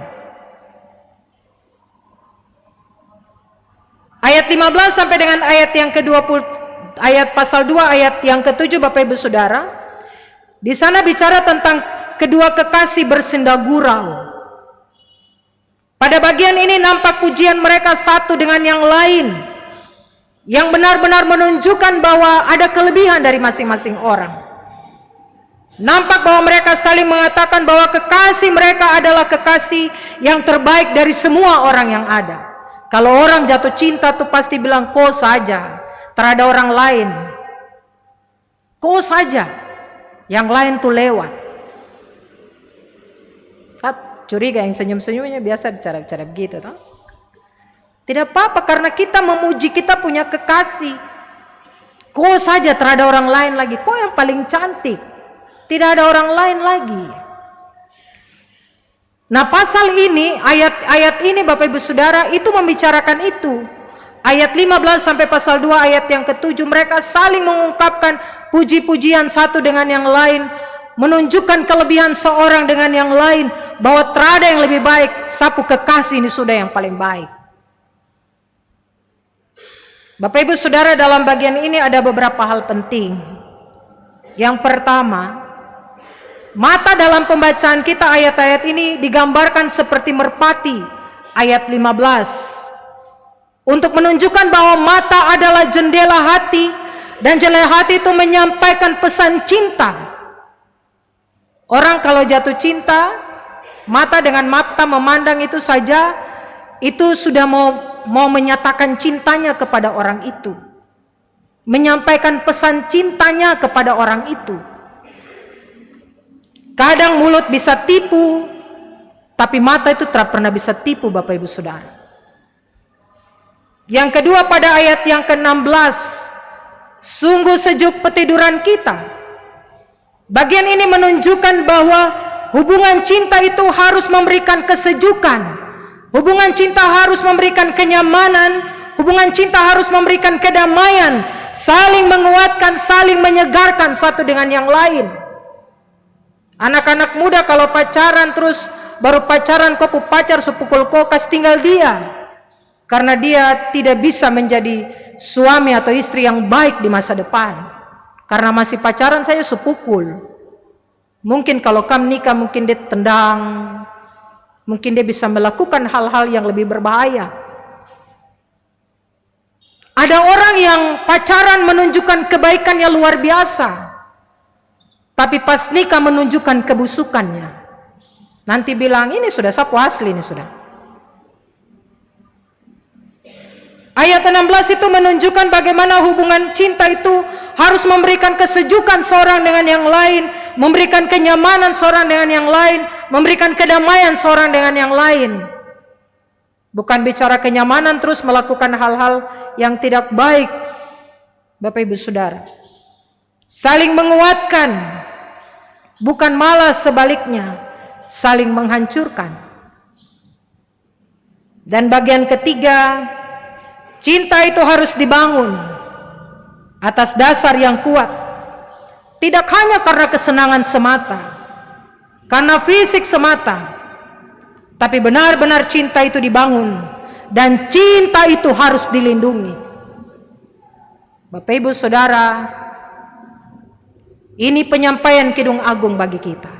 Ayat 15 sampai dengan ayat yang ke-20, ayat pasal 2 ayat yang ke-7 Bapak Ibu Saudara. Di sana bicara tentang kedua kekasih bersenda gurau. Pada bagian ini nampak pujian mereka satu dengan yang lain, yang benar-benar menunjukkan bahwa ada kelebihan dari masing-masing orang. Nampak bahwa mereka saling mengatakan bahwa kekasih mereka adalah kekasih yang terbaik dari semua orang yang ada. Kalau orang jatuh cinta tuh pasti bilang kau saja, tak ada orang lain. Kau saja, yang lain tuh lewat. Curiga yang senyum-senyumnya biasa bicara-bicara begitu toh. Tidak apa-apa karena kita memuji, kita punya kekasih. Kau saja, tak ada orang lain lagi. Kau yang paling cantik. Tidak ada orang lain lagi. Nah, pasal ini, ayat ini Bapak Ibu Saudara itu membicarakan itu. Ayat 15 sampai pasal 2 ayat yang ke-7 mereka saling mengungkapkan puji-pujian satu dengan yang lain, menunjukkan kelebihan seorang dengan yang lain, bahwa terada yang lebih baik, sapu kekasih ini sudah yang paling baik. Bapak Ibu Saudara, dalam bagian ini ada beberapa hal penting. Yang pertama, mata dalam pembacaan kita ayat-ayat ini digambarkan seperti merpati, ayat 15. Untuk menunjukkan bahwa mata adalah jendela hati, dan jendela hati itu menyampaikan pesan cinta. Orang kalau jatuh cinta, mata dengan mata memandang itu saja, itu sudah mau menyatakan cintanya kepada orang itu, menyampaikan pesan cintanya kepada orang itu. Kadang mulut bisa tipu, tapi mata itu tak pernah bisa tipu Bapak Ibu Saudara. Yang kedua, pada ayat yang ke-16, sungguh sejuk petiduran kita. Bagian ini menunjukkan bahwa hubungan cinta itu harus memberikan kesejukan. Hubungan cinta harus memberikan kenyamanan. Hubungan cinta harus memberikan kedamaian. Saling menguatkan, saling menyegarkan satu dengan yang lain. Anak-anak muda kalau pacaran terus baru pacaran kau pacar sepukul kokas tinggal dia. Karena dia tidak bisa menjadi suami atau istri yang baik di masa depan. Karena masih pacaran saya sepukul. Mungkin kalau kamu nikah mungkin dia tendang. Mungkin dia bisa melakukan hal-hal yang lebih berbahaya. Ada orang yang pacaran menunjukkan kebaikannya luar biasa. Tapi pas nikah menunjukkan kebusukannya. Nanti bilang ini sudah sapu asli ini sudah. Ayat 16 itu menunjukkan bagaimana hubungan cinta itu harus memberikan kesejukan seorang dengan yang lain, memberikan kenyamanan seorang dengan yang lain, memberikan kedamaian seorang dengan yang lain. Bukan bicara kenyamanan terus melakukan hal-hal yang tidak baik. Bapak Ibu Saudara, saling menguatkan, bukan malah sebaliknya, saling menghancurkan. Dan bagian ketiga, cinta itu harus dibangun atas dasar yang kuat. Tidak hanya karena kesenangan semata, karena fisik semata, tapi benar-benar cinta itu dibangun dan cinta itu harus dilindungi. Bapak Ibu Saudara, ini penyampaian Kidung Agung bagi kita.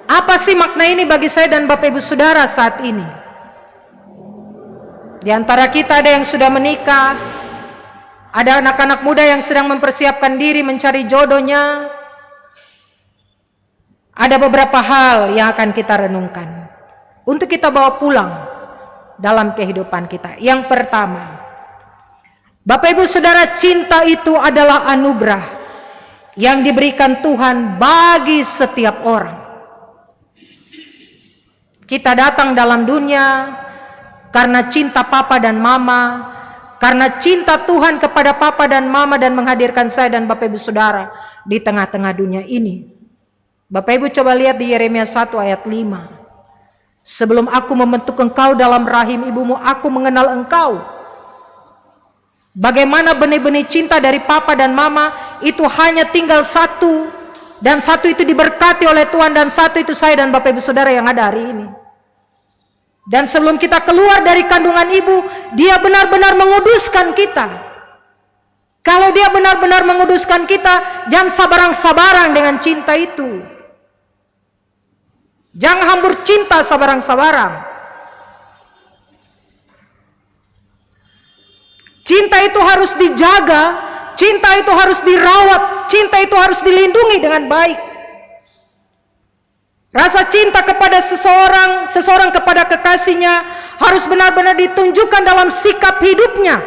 Apa sih makna ini bagi saya dan Bapak Ibu Saudara saat ini? Di antara kita ada yang sudah menikah, Ada anak-anak muda yang sedang mempersiapkan diri mencari jodohnya. Ada beberapa hal yang akan kita renungkan untuk kita bawa pulang dalam kehidupan kita. Yang pertama, Bapak Ibu Saudara, cinta itu adalah anugerah yang diberikan Tuhan bagi setiap orang. Kita datang dalam dunia karena cinta papa dan mama, karena cinta Tuhan kepada papa dan mama dan menghadirkan saya dan Bapak Ibu Saudara di tengah-tengah dunia ini. Bapak Ibu coba lihat di Yeremia 1 ayat 5. Sebelum aku membentuk engkau dalam rahim ibumu, aku mengenal engkau. Bagaimana benih-benih cinta dari papa dan mama itu hanya tinggal satu, dan satu itu diberkati oleh Tuhan, dan satu itu saya dan Bapak Ibu Saudara yang ada hari ini. Dan sebelum kita keluar dari kandungan ibu, dia benar-benar menguduskan kita. Kalau dia benar-benar menguduskan kita, jangan sabarang-sabarang dengan cinta itu. Jangan hambur cinta sabarang-sabarang. Cinta itu harus dijaga, cinta itu harus dirawat, cinta itu harus dilindungi dengan baik. Rasa cinta kepada seseorang kepada kekasihnya harus benar-benar ditunjukkan dalam sikap hidupnya.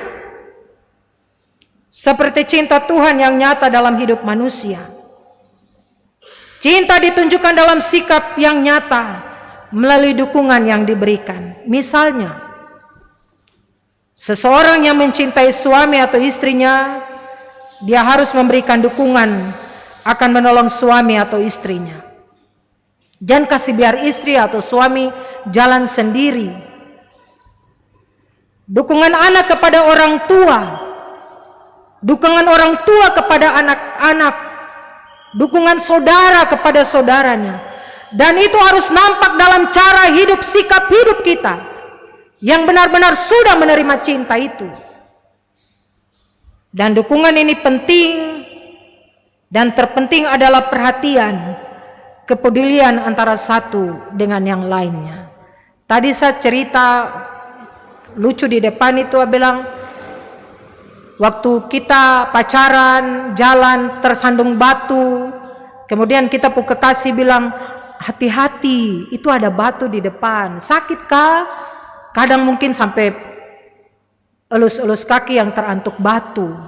Seperti cinta Tuhan yang nyata dalam hidup manusia. Cinta ditunjukkan dalam sikap yang nyata melalui dukungan yang diberikan. Misalnya, seseorang yang mencintai suami atau istrinya, dia harus memberikan dukungan akan menolong suami atau istrinya. Jangan kasih biar istri atau suami jalan sendiri. Dukungan anak kepada orang tua, dukungan orang tua kepada anak-anak, dukungan saudara kepada saudaranya. Dan itu harus nampak dalam cara hidup, sikap hidup kita yang benar-benar sudah menerima cinta itu. Dan dukungan ini penting, dan terpenting adalah perhatian, kepedulian antara satu dengan yang lainnya. Tadi saya cerita lucu di depan itu, bilang waktu kita pacaran, jalan tersandung batu, kemudian kita pun kekasih bilang, hati-hati, itu ada batu di depan. Sakit kah? Kadang mungkin sampai elus-elus kaki yang terantuk batu.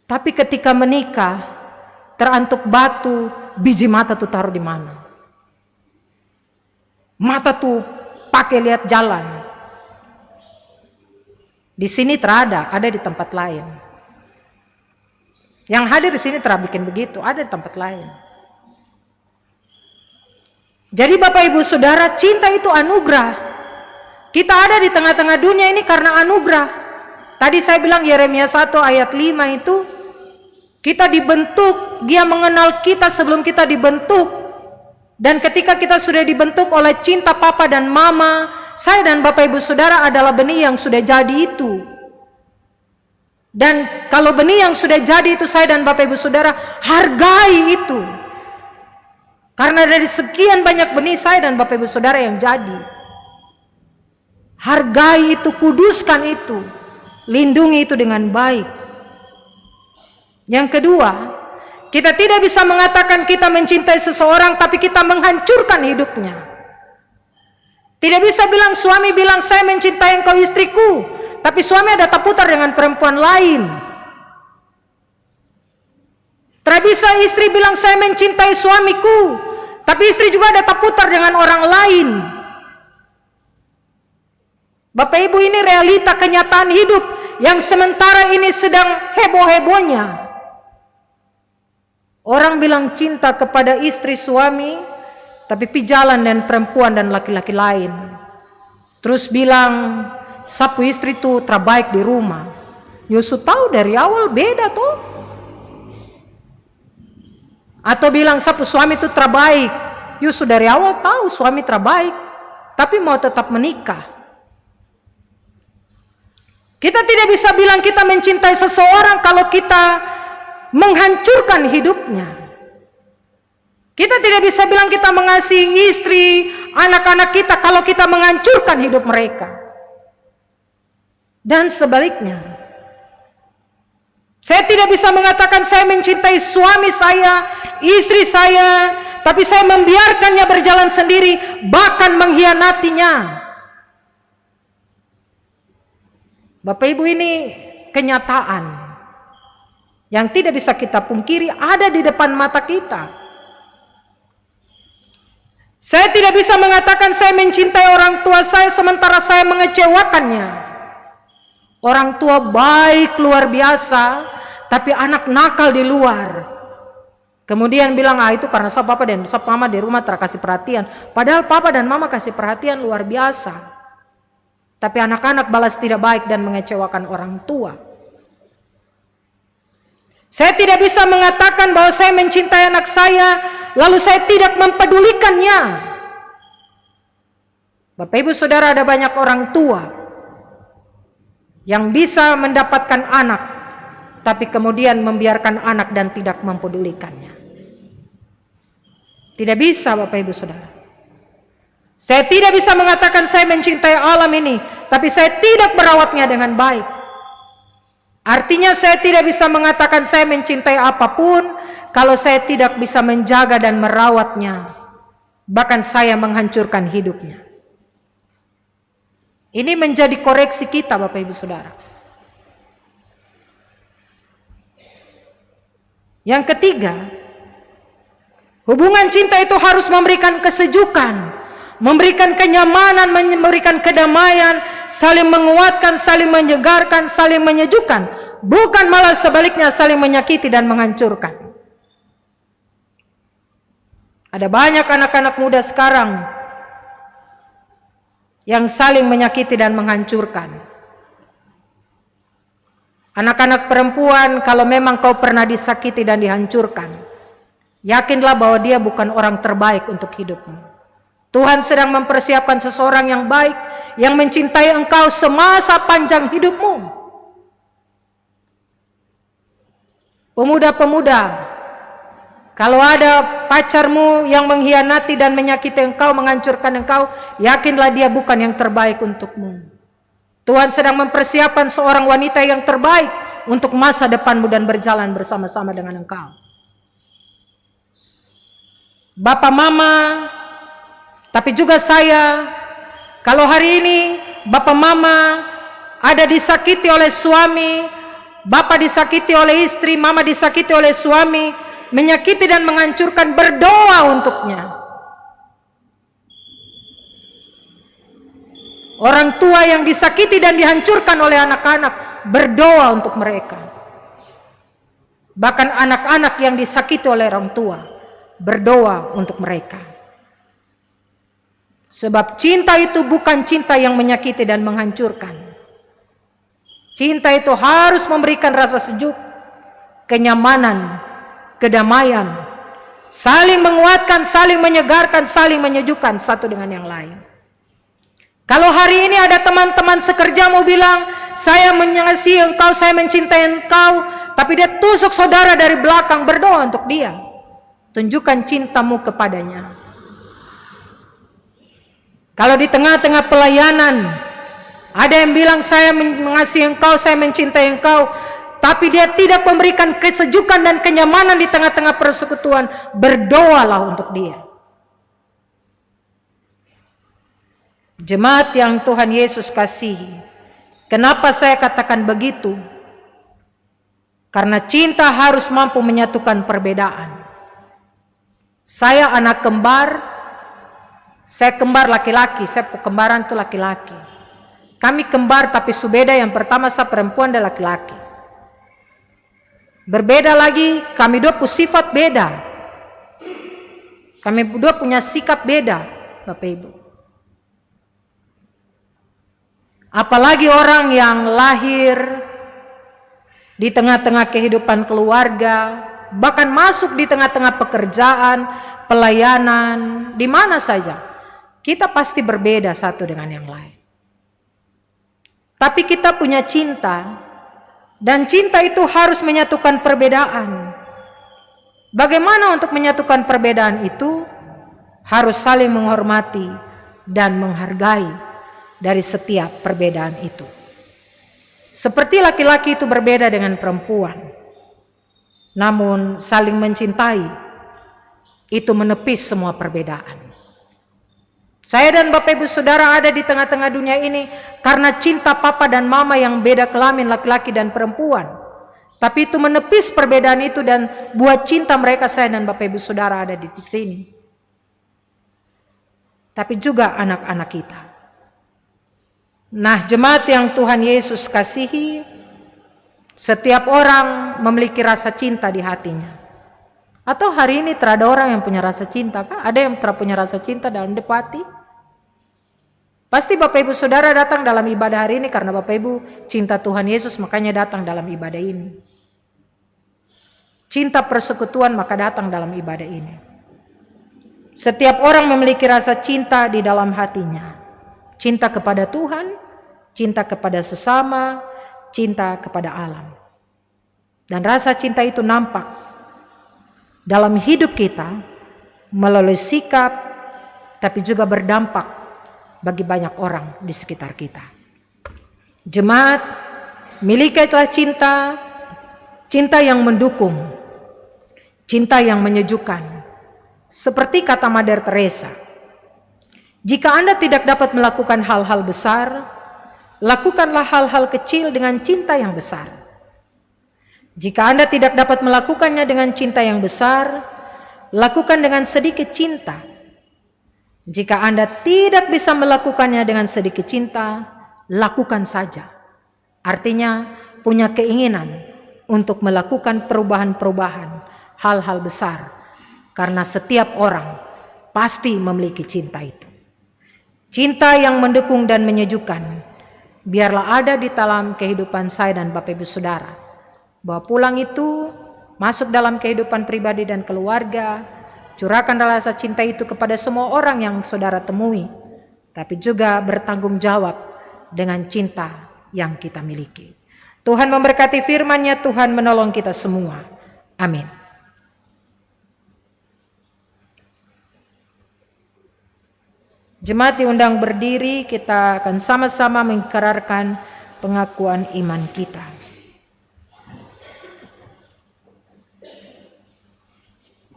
Tapi ketika menikah, terantuk batu, biji mata tuh taruh di mana? Mata tuh pakai lihat jalan. Di sini terada, ada di tempat lain. Yang hadir di sini terada bikin begitu, ada di tempat lain. Jadi Bapak Ibu Saudara, cinta itu anugerah. Kita ada di tengah-tengah dunia ini karena anugerah. Tadi saya bilang Yeremia 1 ayat 5 itu, kita dibentuk, dia mengenal kita sebelum kita dibentuk. Dan ketika kita sudah dibentuk oleh cinta papa dan mama, saya dan Bapak Ibu Saudara adalah benih yang sudah jadi itu. Dan kalau benih yang sudah jadi itu, saya dan Bapak Ibu Saudara hargai itu. Karena dari sekian banyak benih saya dan Bapak Ibu Saudara yang jadi. Hargai itu, kuduskan itu, lindungi itu dengan baik. Yang kedua, kita tidak bisa mengatakan kita mencintai seseorang tapi kita menghancurkan hidupnya. Tidak bisa bilang, suami bilang saya mencintai engkau istriku, tapi suami ada terputar dengan perempuan lain. Tidak bisa istri bilang saya mencintai suamiku, tapi istri juga ada terputar dengan orang lain. Bapak Ibu, ini realita kenyataan hidup yang sementara ini sedang heboh-hebohnya. Orang bilang cinta kepada istri suami, tapi pijalan dan perempuan dan laki-laki lain. Terus bilang sapu istri itu terbaik di rumah. Yusuf tahu dari awal beda tuh. Atau bilang sapu suami itu terbaik. Yusuf dari awal tahu suami terbaik, tapi mau tetap menikah. Kita tidak bisa bilang kita mencintai seseorang kalau kita menghancurkan hidupnya. Kita tidak bisa bilang kita mengasihi istri, anak-anak kita kalau kita menghancurkan hidup mereka. Dan sebaliknya, Saya tidak bisa mengatakan saya mencintai suami saya, istri saya, tapi saya membiarkannya berjalan sendiri, bahkan mengkhianatinya. Bapak Ibu, ini kenyataan yang tidak bisa kita pungkiri, ada di depan mata kita. Saya tidak bisa mengatakan saya mencintai orang tua saya sementara saya mengecewakannya. Orang tua baik luar biasa, tapi anak nakal di luar. Kemudian bilang, itu karena papa dan mama di rumah terkasih perhatian. Padahal papa dan mama kasih perhatian luar biasa. Tapi anak-anak balas tidak baik dan mengecewakan orang tua. Saya tidak bisa mengatakan bahwa saya mencintai anak saya, lalu saya tidak mempedulikannya. Bapak Ibu Saudara, ada banyak orang tua yang bisa mendapatkan anak, tapi kemudian membiarkan anak dan tidak mempedulikannya. Tidak bisa, Bapak Ibu Saudara. Saya tidak bisa mengatakan saya mencintai alam ini, tapi saya tidak merawatnya dengan baik. Artinya saya tidak bisa mengatakan saya mencintai apapun kalau saya tidak bisa menjaga dan merawatnya. Bahkan saya menghancurkan hidupnya. Ini menjadi koreksi kita, Bapak Ibu Saudara. Yang ketiga, hubungan cinta itu harus memberikan kesejukan, memberikan kenyamanan, memberikan kedamaian, saling menguatkan, saling menyegarkan, saling menyejukkan, bukan malah sebaliknya saling menyakiti dan menghancurkan. Ada banyak anak-anak muda sekarang yang saling menyakiti dan menghancurkan. Anak-anak perempuan, kalau memang kau pernah disakiti dan dihancurkan, yakinlah bahwa dia bukan orang terbaik untuk hidupmu. Tuhan sedang mempersiapkan seseorang yang baik, yang mencintai engkau semasa panjang hidupmu. Pemuda-pemuda, kalau ada pacarmu yang mengkhianati dan menyakiti engkau, menghancurkan engkau, yakinlah dia bukan yang terbaik untukmu. Tuhan sedang mempersiapkan seorang wanita yang terbaik untuk masa depanmu dan berjalan bersama-sama dengan engkau. Bapak, mama, tapi juga saya, kalau hari ini bapak mama ada disakiti oleh suami, bapak disakiti oleh istri, mama disakiti oleh suami, menyakiti dan menghancurkan, berdoa untuknya. Orang tua yang disakiti dan dihancurkan oleh anak-anak, berdoa untuk mereka. Bahkan anak-anak yang disakiti oleh orang tua, berdoa untuk mereka. Sebab cinta itu bukan cinta yang menyakiti dan menghancurkan. Cinta itu harus memberikan rasa sejuk, kenyamanan, kedamaian, saling menguatkan, saling menyegarkan, saling menyejukkan satu dengan yang lain. Kalau hari ini ada teman-teman sekerjamu bilang, saya mengasihi engkau, saya mencintai engkau, tapi dia tusuk saudara dari belakang, berdoa untuk dia. Tunjukkan cintamu kepadanya. Kalau di tengah-tengah pelayanan, ada yang bilang saya mengasihi engkau, saya mencintai engkau, tapi dia tidak memberikan kesejukan dan kenyamanan di tengah-tengah persekutuan, berdoalah untuk dia. Jemaat yang Tuhan Yesus kasihi, kenapa saya katakan begitu? Karena cinta harus mampu menyatukan perbedaan. Saya anak kembar, saya kembar laki-laki, saya kembaran itu laki-laki. Kami kembar tapi subeda, yang pertama saya perempuan dan laki-laki. Berbeda lagi, kami dua punya sifat beda. Kami dua punya sikap beda, Bapak Ibu. Apalagi orang yang lahir di tengah-tengah kehidupan keluarga, bahkan masuk di tengah-tengah pekerjaan, pelayanan, di mana saja. Kita pasti berbeda satu dengan yang lain. Tapi kita punya cinta, dan cinta itu harus menyatukan perbedaan. Bagaimana untuk menyatukan perbedaan itu? Harus saling menghormati dan menghargai dari setiap perbedaan itu. Seperti laki-laki itu berbeda dengan perempuan. namun saling mencintai itu menepis semua perbedaan. Saya dan Bapak Ibu Saudara ada di tengah-tengah dunia ini karena cinta papa dan mama yang beda kelamin laki-laki dan perempuan. Tapi itu menepis perbedaan itu dan buat cinta mereka, saya dan Bapak Ibu Saudara ada di sini. Tapi juga anak-anak kita. Nah, jemaat yang Tuhan Yesus kasihi, setiap orang memiliki rasa cinta di hatinya. Atau hari ini terada orang yang punya rasa cinta kah? Ada yang punya rasa cinta dalam hati? Pasti Bapak Ibu Saudara datang dalam ibadah hari ini karena Bapak Ibu cinta Tuhan Yesus, makanya datang dalam ibadah ini. Cinta persekutuan maka datang dalam ibadah ini. Setiap orang memiliki rasa cinta di dalam hatinya. Cinta kepada Tuhan, cinta kepada sesama, cinta kepada alam. Dan rasa cinta itu nampak dalam hidup kita melalui sikap, tapi juga berdampak bagi banyak orang di sekitar kita. Jemaat, milikilah cinta, cinta yang mendukung, cinta yang menyejukkan. Seperti kata Mother Teresa, jika Anda tidak dapat melakukan hal-hal besar, lakukanlah hal-hal kecil dengan cinta yang besar. Jika Anda tidak dapat melakukannya dengan cinta yang besar, lakukan dengan sedikit cinta. Jika Anda tidak bisa melakukannya dengan sedikit cinta, lakukan saja. Artinya punya keinginan untuk melakukan perubahan-perubahan, hal-hal besar. Karena setiap orang pasti memiliki cinta itu. Cinta yang mendukung dan menyejukkan, biarlah ada di dalam kehidupan saya dan Bapak Ibu Saudara. Bahwa pulang itu masuk dalam kehidupan pribadi dan keluarga, curahkan rasa cinta itu kepada semua orang yang saudara temui, tapi juga bertanggung jawab dengan cinta yang kita miliki. Tuhan memberkati firman-Nya, Tuhan menolong kita semua. Amin. Jemaat diundang berdiri, kita akan sama-sama mengikrarkan pengakuan iman kita.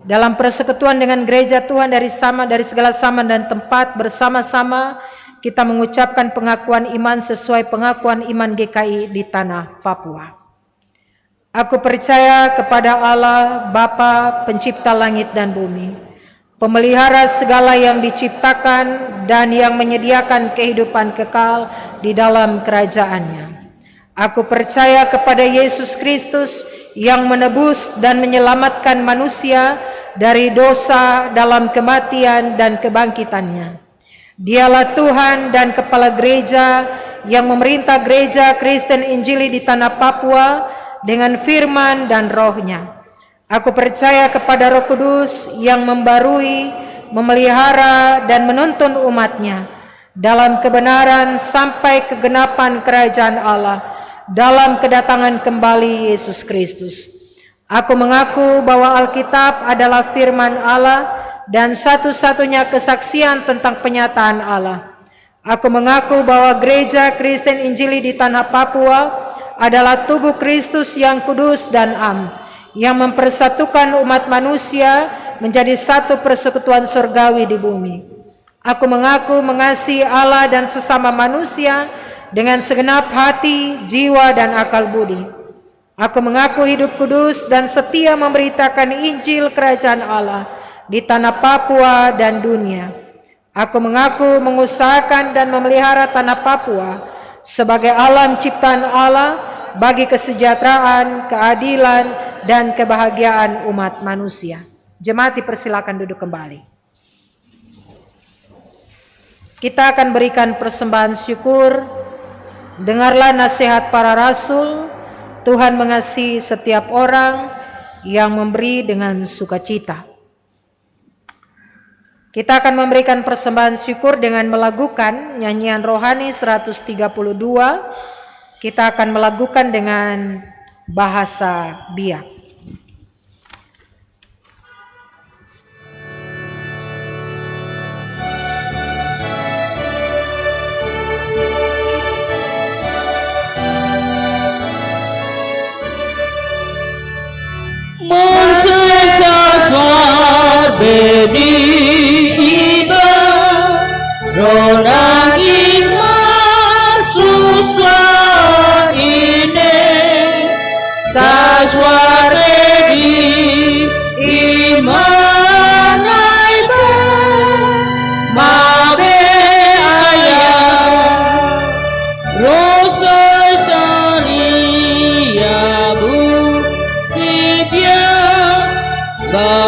Dalam persekutuan dengan gereja Tuhan dari segala zaman dan tempat, bersama-sama kita mengucapkan pengakuan iman sesuai pengakuan iman GKI di tanah Papua. Aku percaya kepada Allah Bapa pencipta langit dan bumi, pemelihara segala yang diciptakan dan yang menyediakan kehidupan kekal di dalam kerajaan-Nya. Aku percaya kepada Yesus Kristus yang menebus dan menyelamatkan manusia dari dosa dalam kematian dan kebangkitannya. Dialah Tuhan dan Kepala Gereja yang memerintah Gereja Kristen Injili di tanah Papua dengan firman dan roh-Nya. Aku percaya kepada Roh Kudus yang membarui, memelihara dan menuntun umat-Nya dalam kebenaran sampai kegenapan kerajaan Allah dalam kedatangan kembali Yesus Kristus. Aku mengaku bahwa Alkitab adalah firman Allah dan satu-satunya kesaksian tentang penyataan Allah. Aku mengaku bahwa Gereja Kristen Injili di tanah Papua adalah tubuh Kristus yang kudus dan am, yang mempersatukan umat manusia menjadi satu persekutuan surgawi di bumi. Aku mengaku mengasihi Allah dan sesama manusia dengan segenap hati, jiwa, dan akal budi. Aku mengaku hidup kudus dan setia memberitakan Injil Kerajaan Allah di tanah Papua dan dunia. Aku mengaku mengusahakan dan memelihara tanah Papua sebagai alam ciptaan Allah bagi kesejahteraan, keadilan, dan kebahagiaan umat manusia. Jemaat dipersilakan duduk kembali. Kita akan berikan persembahan syukur. Dengarlah nasihat para rasul. Tuhan mengasihi setiap orang yang memberi dengan sukacita. Kita akan memberikan persembahan syukur dengan melakukan nyanyian rohani 132. Kita akan melakukan dengan bahasa Biak. Maria,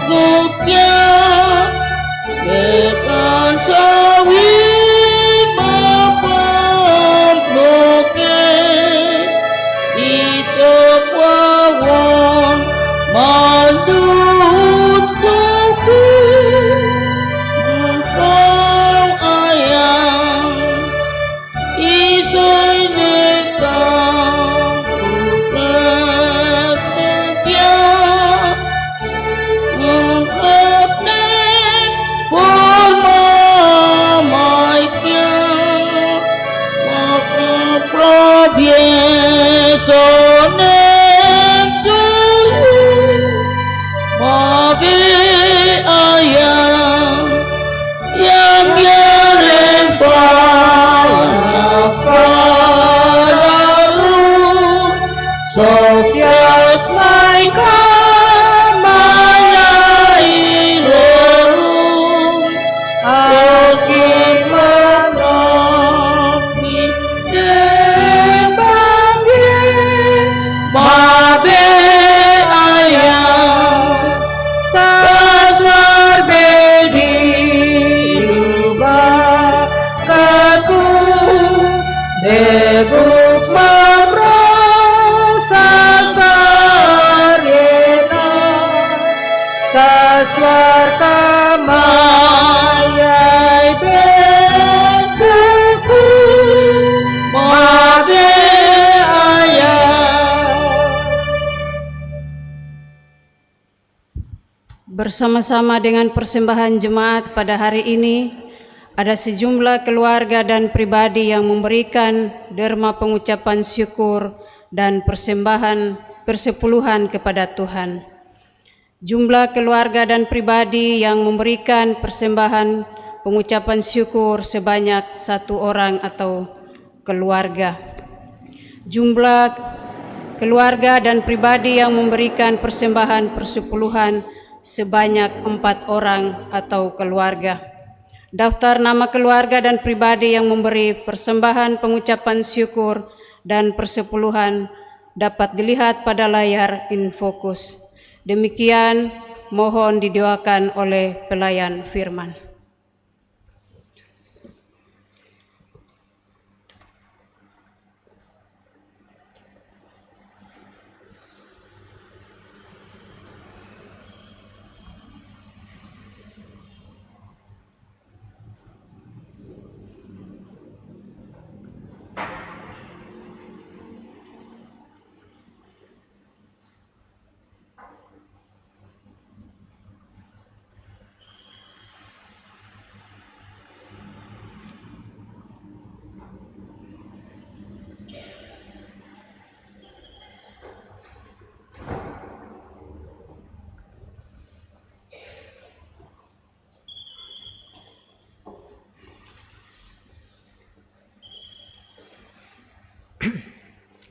Gopya, Bersama-sama dengan persembahan jemaat pada hari ini, ada sejumlah keluarga dan pribadi yang memberikan derma pengucapan syukur dan persembahan persepuluhan kepada Tuhan. Jumlah keluarga dan pribadi yang memberikan persembahan pengucapan syukur sebanyak 1 orang atau keluarga. Jumlah keluarga dan pribadi yang memberikan persembahan persepuluhan sebanyak 4 orang atau keluarga. Daftar nama keluarga dan pribadi yang memberi persembahan pengucapan syukur dan persepuluhan dapat dilihat pada layar InFocus. Demikian mohon didoakan oleh pelayan firman.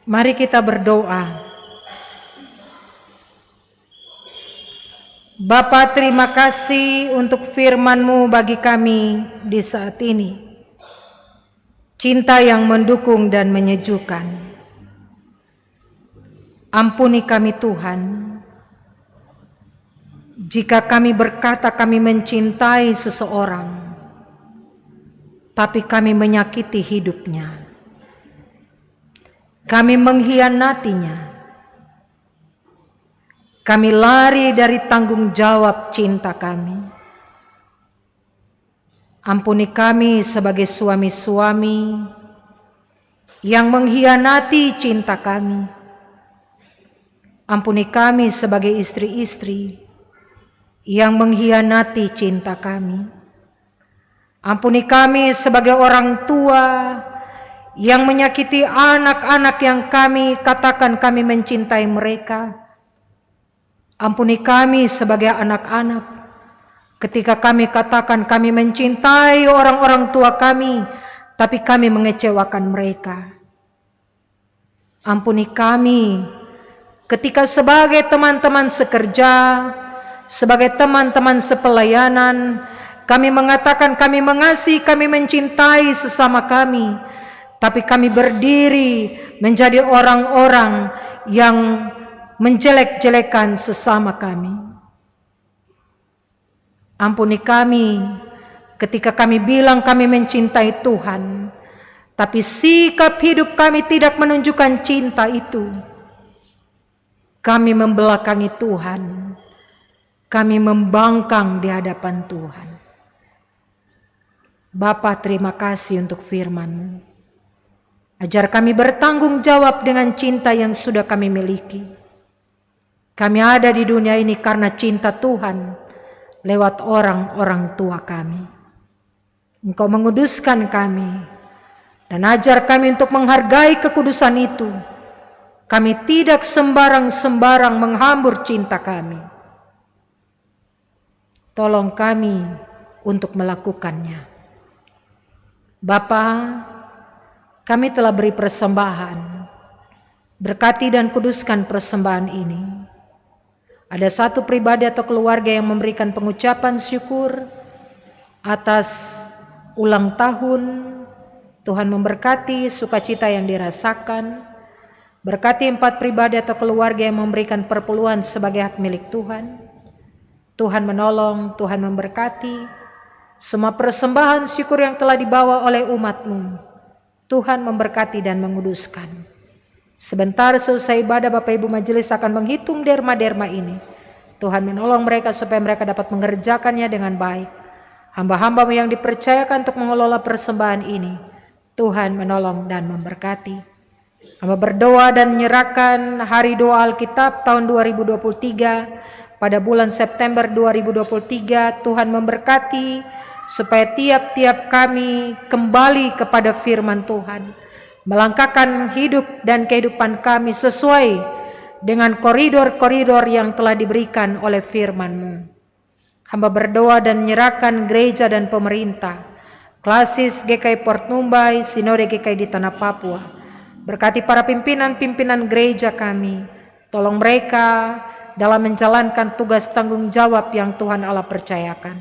Mari kita berdoa. Bapa, terima kasih untuk firman-Mu bagi kami di saat ini. Cinta yang mendukung dan menyejukkan. Ampuni kami Tuhan, jika kami berkata kami mencintai seseorang, tapi kami menyakiti hidupnya. Kami mengkhianatinya. Kami lari dari tanggung jawab cinta kami. Ampuni kami sebagai suami-suami yang mengkhianati cinta kami. Ampuni kami sebagai istri-istri yang mengkhianati cinta kami. Ampuni kami sebagai orang tua yang menyakiti anak-anak yang kami katakan kami mencintai mereka. Ampuni kami sebagai anak-anak ketika kami katakan kami mencintai orang-orang tua kami, tapi kami mengecewakan mereka. Ampuni kami ketika sebagai teman-teman sekerja, sebagai teman-teman sepelayanan, kami mengatakan kami mengasihi, kami mencintai sesama kami, tapi kami berdiri menjadi orang-orang yang menjelek-jelekan sesama kami. Ampuni kami ketika kami bilang kami mencintai Tuhan, tapi sikap hidup kami tidak menunjukkan cinta itu. Kami membelakangi Tuhan, kami membangkang di hadapan Tuhan. Bapa, terima kasih untuk firman-Mu. Ajar kami bertanggung jawab dengan cinta yang sudah kami miliki. Kami ada di dunia ini karena cinta Tuhan lewat orang-orang tua kami. Engkau menguduskan kami dan ajar kami untuk menghargai kekudusan itu. Kami tidak sembarang-sembarang menghambur cinta kami. Tolong kami untuk melakukannya. Bapa, kami telah beri persembahan. Berkati dan kuduskan persembahan ini. Ada satu pribadi atau keluarga yang memberikan pengucapan syukur atas ulang tahun. Tuhan memberkati sukacita yang dirasakan. Berkati 4 pribadi atau keluarga yang memberikan perpuluhan sebagai hak milik Tuhan. Tuhan menolong, Tuhan memberkati semua persembahan syukur yang telah dibawa oleh umat-Mu. Tuhan memberkati dan menguduskan. Sebentar selesai ibadah, Bapak Ibu Majelis akan menghitung derma-derma ini. Tuhan menolong mereka supaya mereka dapat mengerjakannya dengan baik. Hamba-hamba-Mu yang dipercayakan untuk mengelola persembahan ini, Tuhan menolong dan memberkati. Hamba berdoa dan menyerahkan hari doa Alkitab tahun 2023 pada bulan September 2023. Tuhan memberkati supaya tiap-tiap kami kembali kepada firman Tuhan, melangkahkan hidup dan kehidupan kami sesuai dengan koridor-koridor yang telah diberikan oleh firman-Mu. Hamba berdoa dan menyerahkan gereja dan pemerintah, Klasis GKI Port Numbai, Sinode GKI di Tanah Papua. Berkati para pimpinan-pimpinan gereja kami, tolong mereka dalam menjalankan tugas tanggung jawab yang Tuhan Allah percayakan.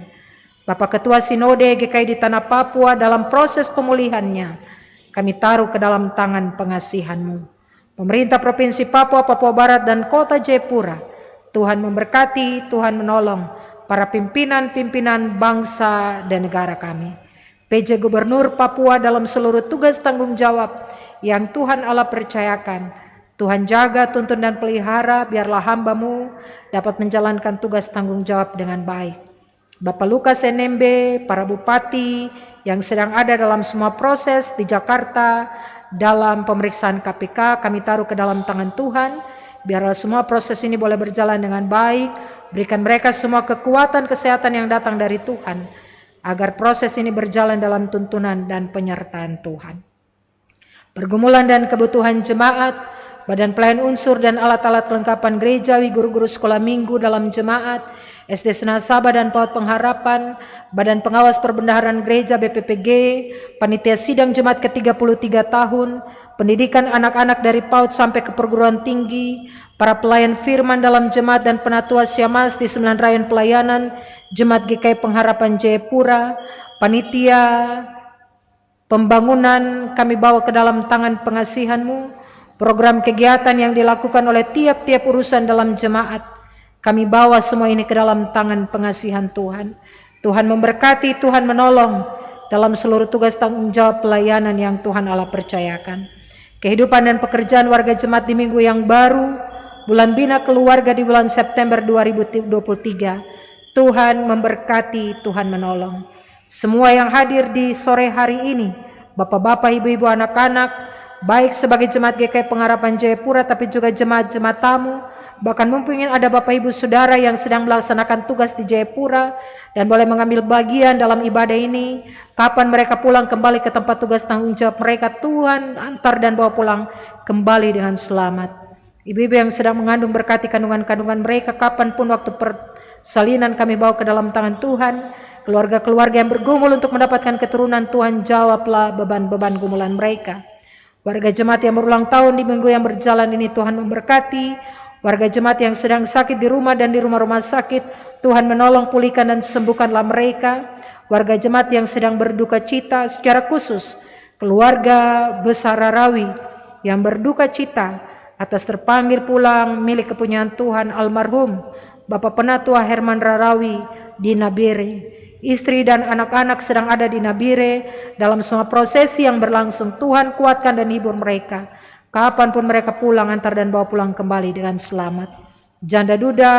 Bapak Ketua Sinode GKI di Tanah Papua, dalam proses pemulihannya, kami taruh ke dalam tangan pengasihan-Mu. Pemerintah Provinsi Papua, Papua Barat, dan Kota Jayapura, Tuhan memberkati, Tuhan menolong para pimpinan-pimpinan bangsa dan negara kami. PJ Gubernur Papua dalam seluruh tugas tanggung jawab yang Tuhan Allah percayakan, Tuhan jaga, tuntun, dan pelihara, biarlah hamba-Mu dapat menjalankan tugas tanggung jawab dengan baik. Bapak Lukas NMB, para bupati yang sedang ada dalam semua proses di Jakarta dalam pemeriksaan KPK, kami taruh ke dalam tangan Tuhan. Biarlah semua proses ini boleh berjalan dengan baik. Berikan mereka semua kekuatan kesehatan yang datang dari Tuhan, agar proses ini berjalan dalam tuntunan dan penyertaan Tuhan. Pergumulan dan kebutuhan jemaat, badan pelayan unsur dan alat-alat kelengkapan gerejawi, guru-guru sekolah minggu dalam jemaat, SD Senasaba dan PAUD Pengharapan, Badan Pengawas Perbendaharaan Gereja BPPG, Panitia Sidang Jemaat ke-33 tahun, pendidikan anak-anak dari PAUD sampai ke perguruan tinggi, para pelayan firman dalam jemaat dan penatua Syamas di 9 rayon pelayanan, Jemaat GKI Pengharapan Jayapura, panitia pembangunan kami bawa ke dalam tangan pengasihan-Mu, program kegiatan yang dilakukan oleh tiap-tiap urusan dalam jemaat, kami bawa semua ini ke dalam tangan pengasihan Tuhan. Tuhan memberkati, Tuhan menolong dalam seluruh tugas tanggung jawab pelayanan yang Tuhan Allah percayakan. Kehidupan dan pekerjaan warga jemaat di minggu yang baru, bulan bina keluarga di bulan September 2023, Tuhan memberkati, Tuhan menolong. Semua yang hadir di sore hari ini, bapak-bapak, ibu-ibu, anak-anak, baik sebagai jemaat GKI Pengharapan Jayapura, tapi juga jemaat-jemaat tamu, bahkan mungkin ada bapak ibu saudara yang sedang melaksanakan tugas di Jayapura dan boleh mengambil bagian dalam ibadah ini. Kapan mereka pulang kembali ke tempat tugas tanggung jawab mereka, Tuhan antar dan bawa pulang kembali dengan selamat. Ibu-ibu yang sedang mengandung, berkati kandungan-kandungan mereka, kapanpun waktu persalinan kami bawa ke dalam tangan Tuhan. Keluarga-keluarga yang bergumul untuk mendapatkan keturunan, Tuhan jawablah beban-beban gumulan mereka. Warga jemaat yang berulang tahun di minggu yang berjalan ini, Tuhan memberkati. Warga jemaat yang sedang sakit di rumah dan di rumah-rumah sakit, Tuhan menolong, pulihkan, dan sembuhkanlah mereka. Warga jemaat yang sedang berduka cita, secara khusus keluarga besar Rarawi yang berduka cita atas terpanggil pulang milik kepunyaan Tuhan almarhum Bapak Penatua Herman Rarawi di Nabire. Istri dan anak-anak sedang ada di Nabire dalam semua prosesi yang berlangsung. Tuhan kuatkan dan hibur mereka. Kapanpun mereka pulang, antar dan bawa pulang kembali dengan selamat. Janda duda,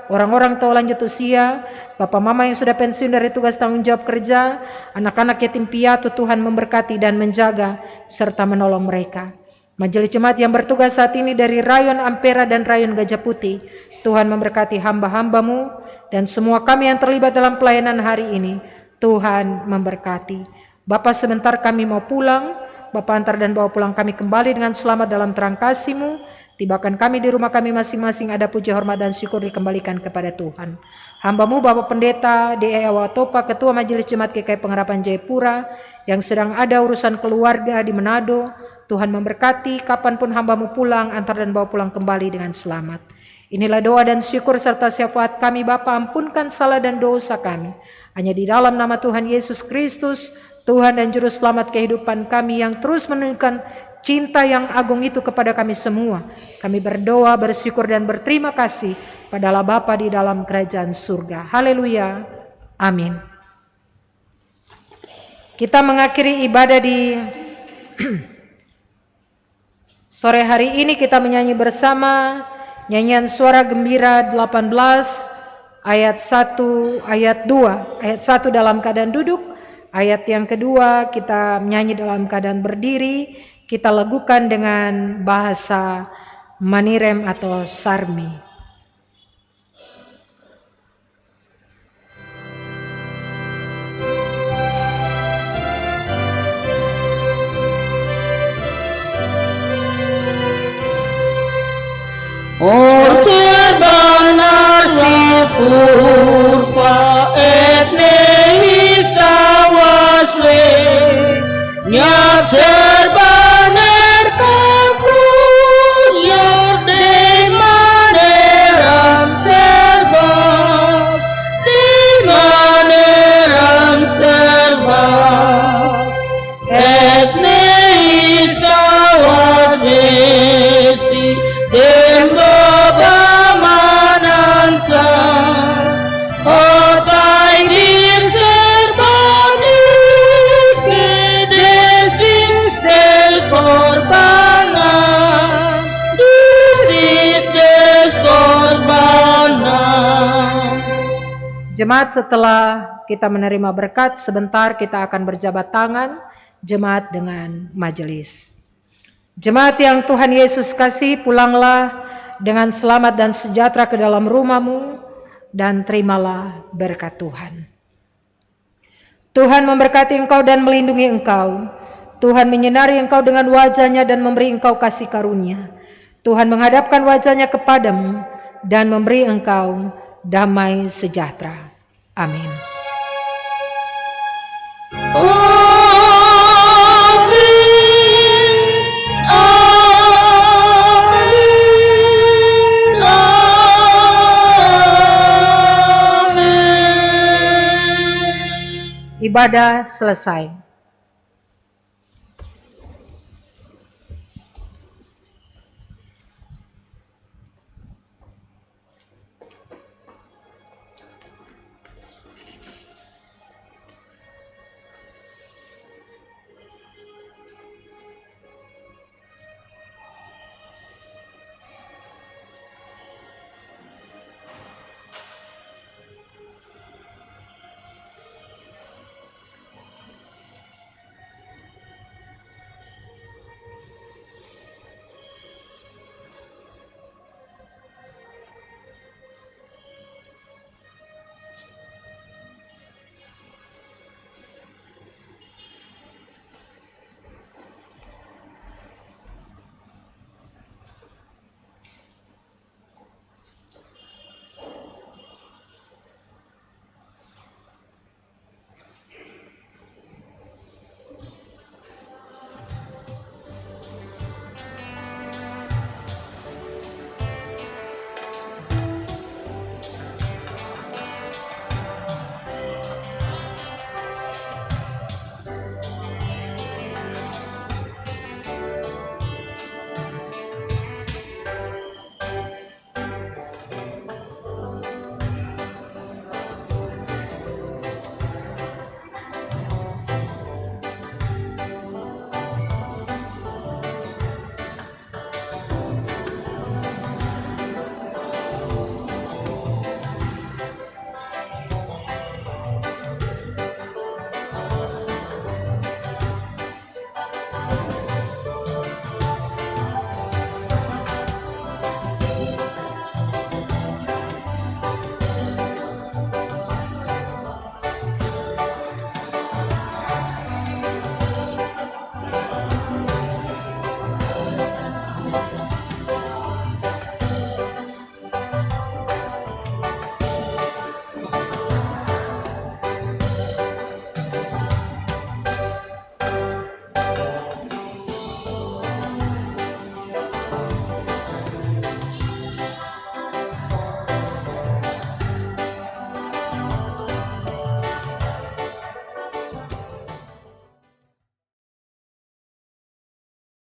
orang-orang tua lanjut usia, bapak mama yang sudah pensiun dari tugas tanggung jawab kerja, anak-anak yatim piatu, Tuhan memberkati dan menjaga serta menolong mereka. Majelis jemaat yang bertugas saat ini dari Rayon Ampera dan Rayon Gajah Putih, Tuhan memberkati hamba-hamba-Mu dan semua kami yang terlibat dalam pelayanan hari ini, Tuhan memberkati. Bapak, sebentar kami mau pulang, Bapak antar dan bawa pulang kami kembali dengan selamat dalam terang kasih-Mu. Tibakan kami di rumah kami masing-masing, ada puji, hormat, dan syukur dikembalikan kepada Tuhan. Hamba-Mu Bapak Pendeta D.E. Awatopa, Ketua Majelis Jemaat GKI Pengharapan Jayapura, yang sedang ada urusan keluarga di Manado, Tuhan memberkati. Kapanpun hamba-Mu pulang, antar dan bawa pulang kembali dengan selamat. Inilah doa dan syukur serta syafaat kami, Bapa, ampunkan salah dan dosa kami. Hanya di dalam nama Tuhan Yesus Kristus, Tuhan dan Juru Selamat kehidupan kami, yang terus menunjukkan cinta yang agung itu kepada kami semua. Kami berdoa, bersyukur, dan berterima kasih pada Allah Bapa di dalam kerajaan surga. Haleluya. Amin. Kita mengakhiri ibadah di sore hari ini. Kita menyanyi bersama nyanyian suara gembira 18 ayat 1, ayat 2. Ayat 1 dalam keadaan duduk, ayat yang kedua kita menyanyi dalam keadaan berdiri. Kita lakukan dengan bahasa Manirem atau Sarmi. Urfa et nevis tawas le, nyap serbaner kafur Yordan maneram serba, di maneram serba. Et nevis tawas esi, dembo bamanansa, otai dir serbanik, desis des korbanan, desis des korbanan. Jemaat, setelah kita menerima berkat, sebentar kita akan berjabat tangan, jemaat dengan majelis. Jemaat yang Tuhan Yesus kasih, pulanglah dengan selamat dan sejahtera ke dalam rumahmu, dan terimalah berkat Tuhan. Tuhan memberkati engkau dan melindungi engkau. Tuhan menyinari engkau dengan wajah-Nya dan memberi engkau kasih karunia. Tuhan menghadapkan wajah-Nya kepadamu dan memberi engkau damai sejahtera. Amin. Ibadah selesai.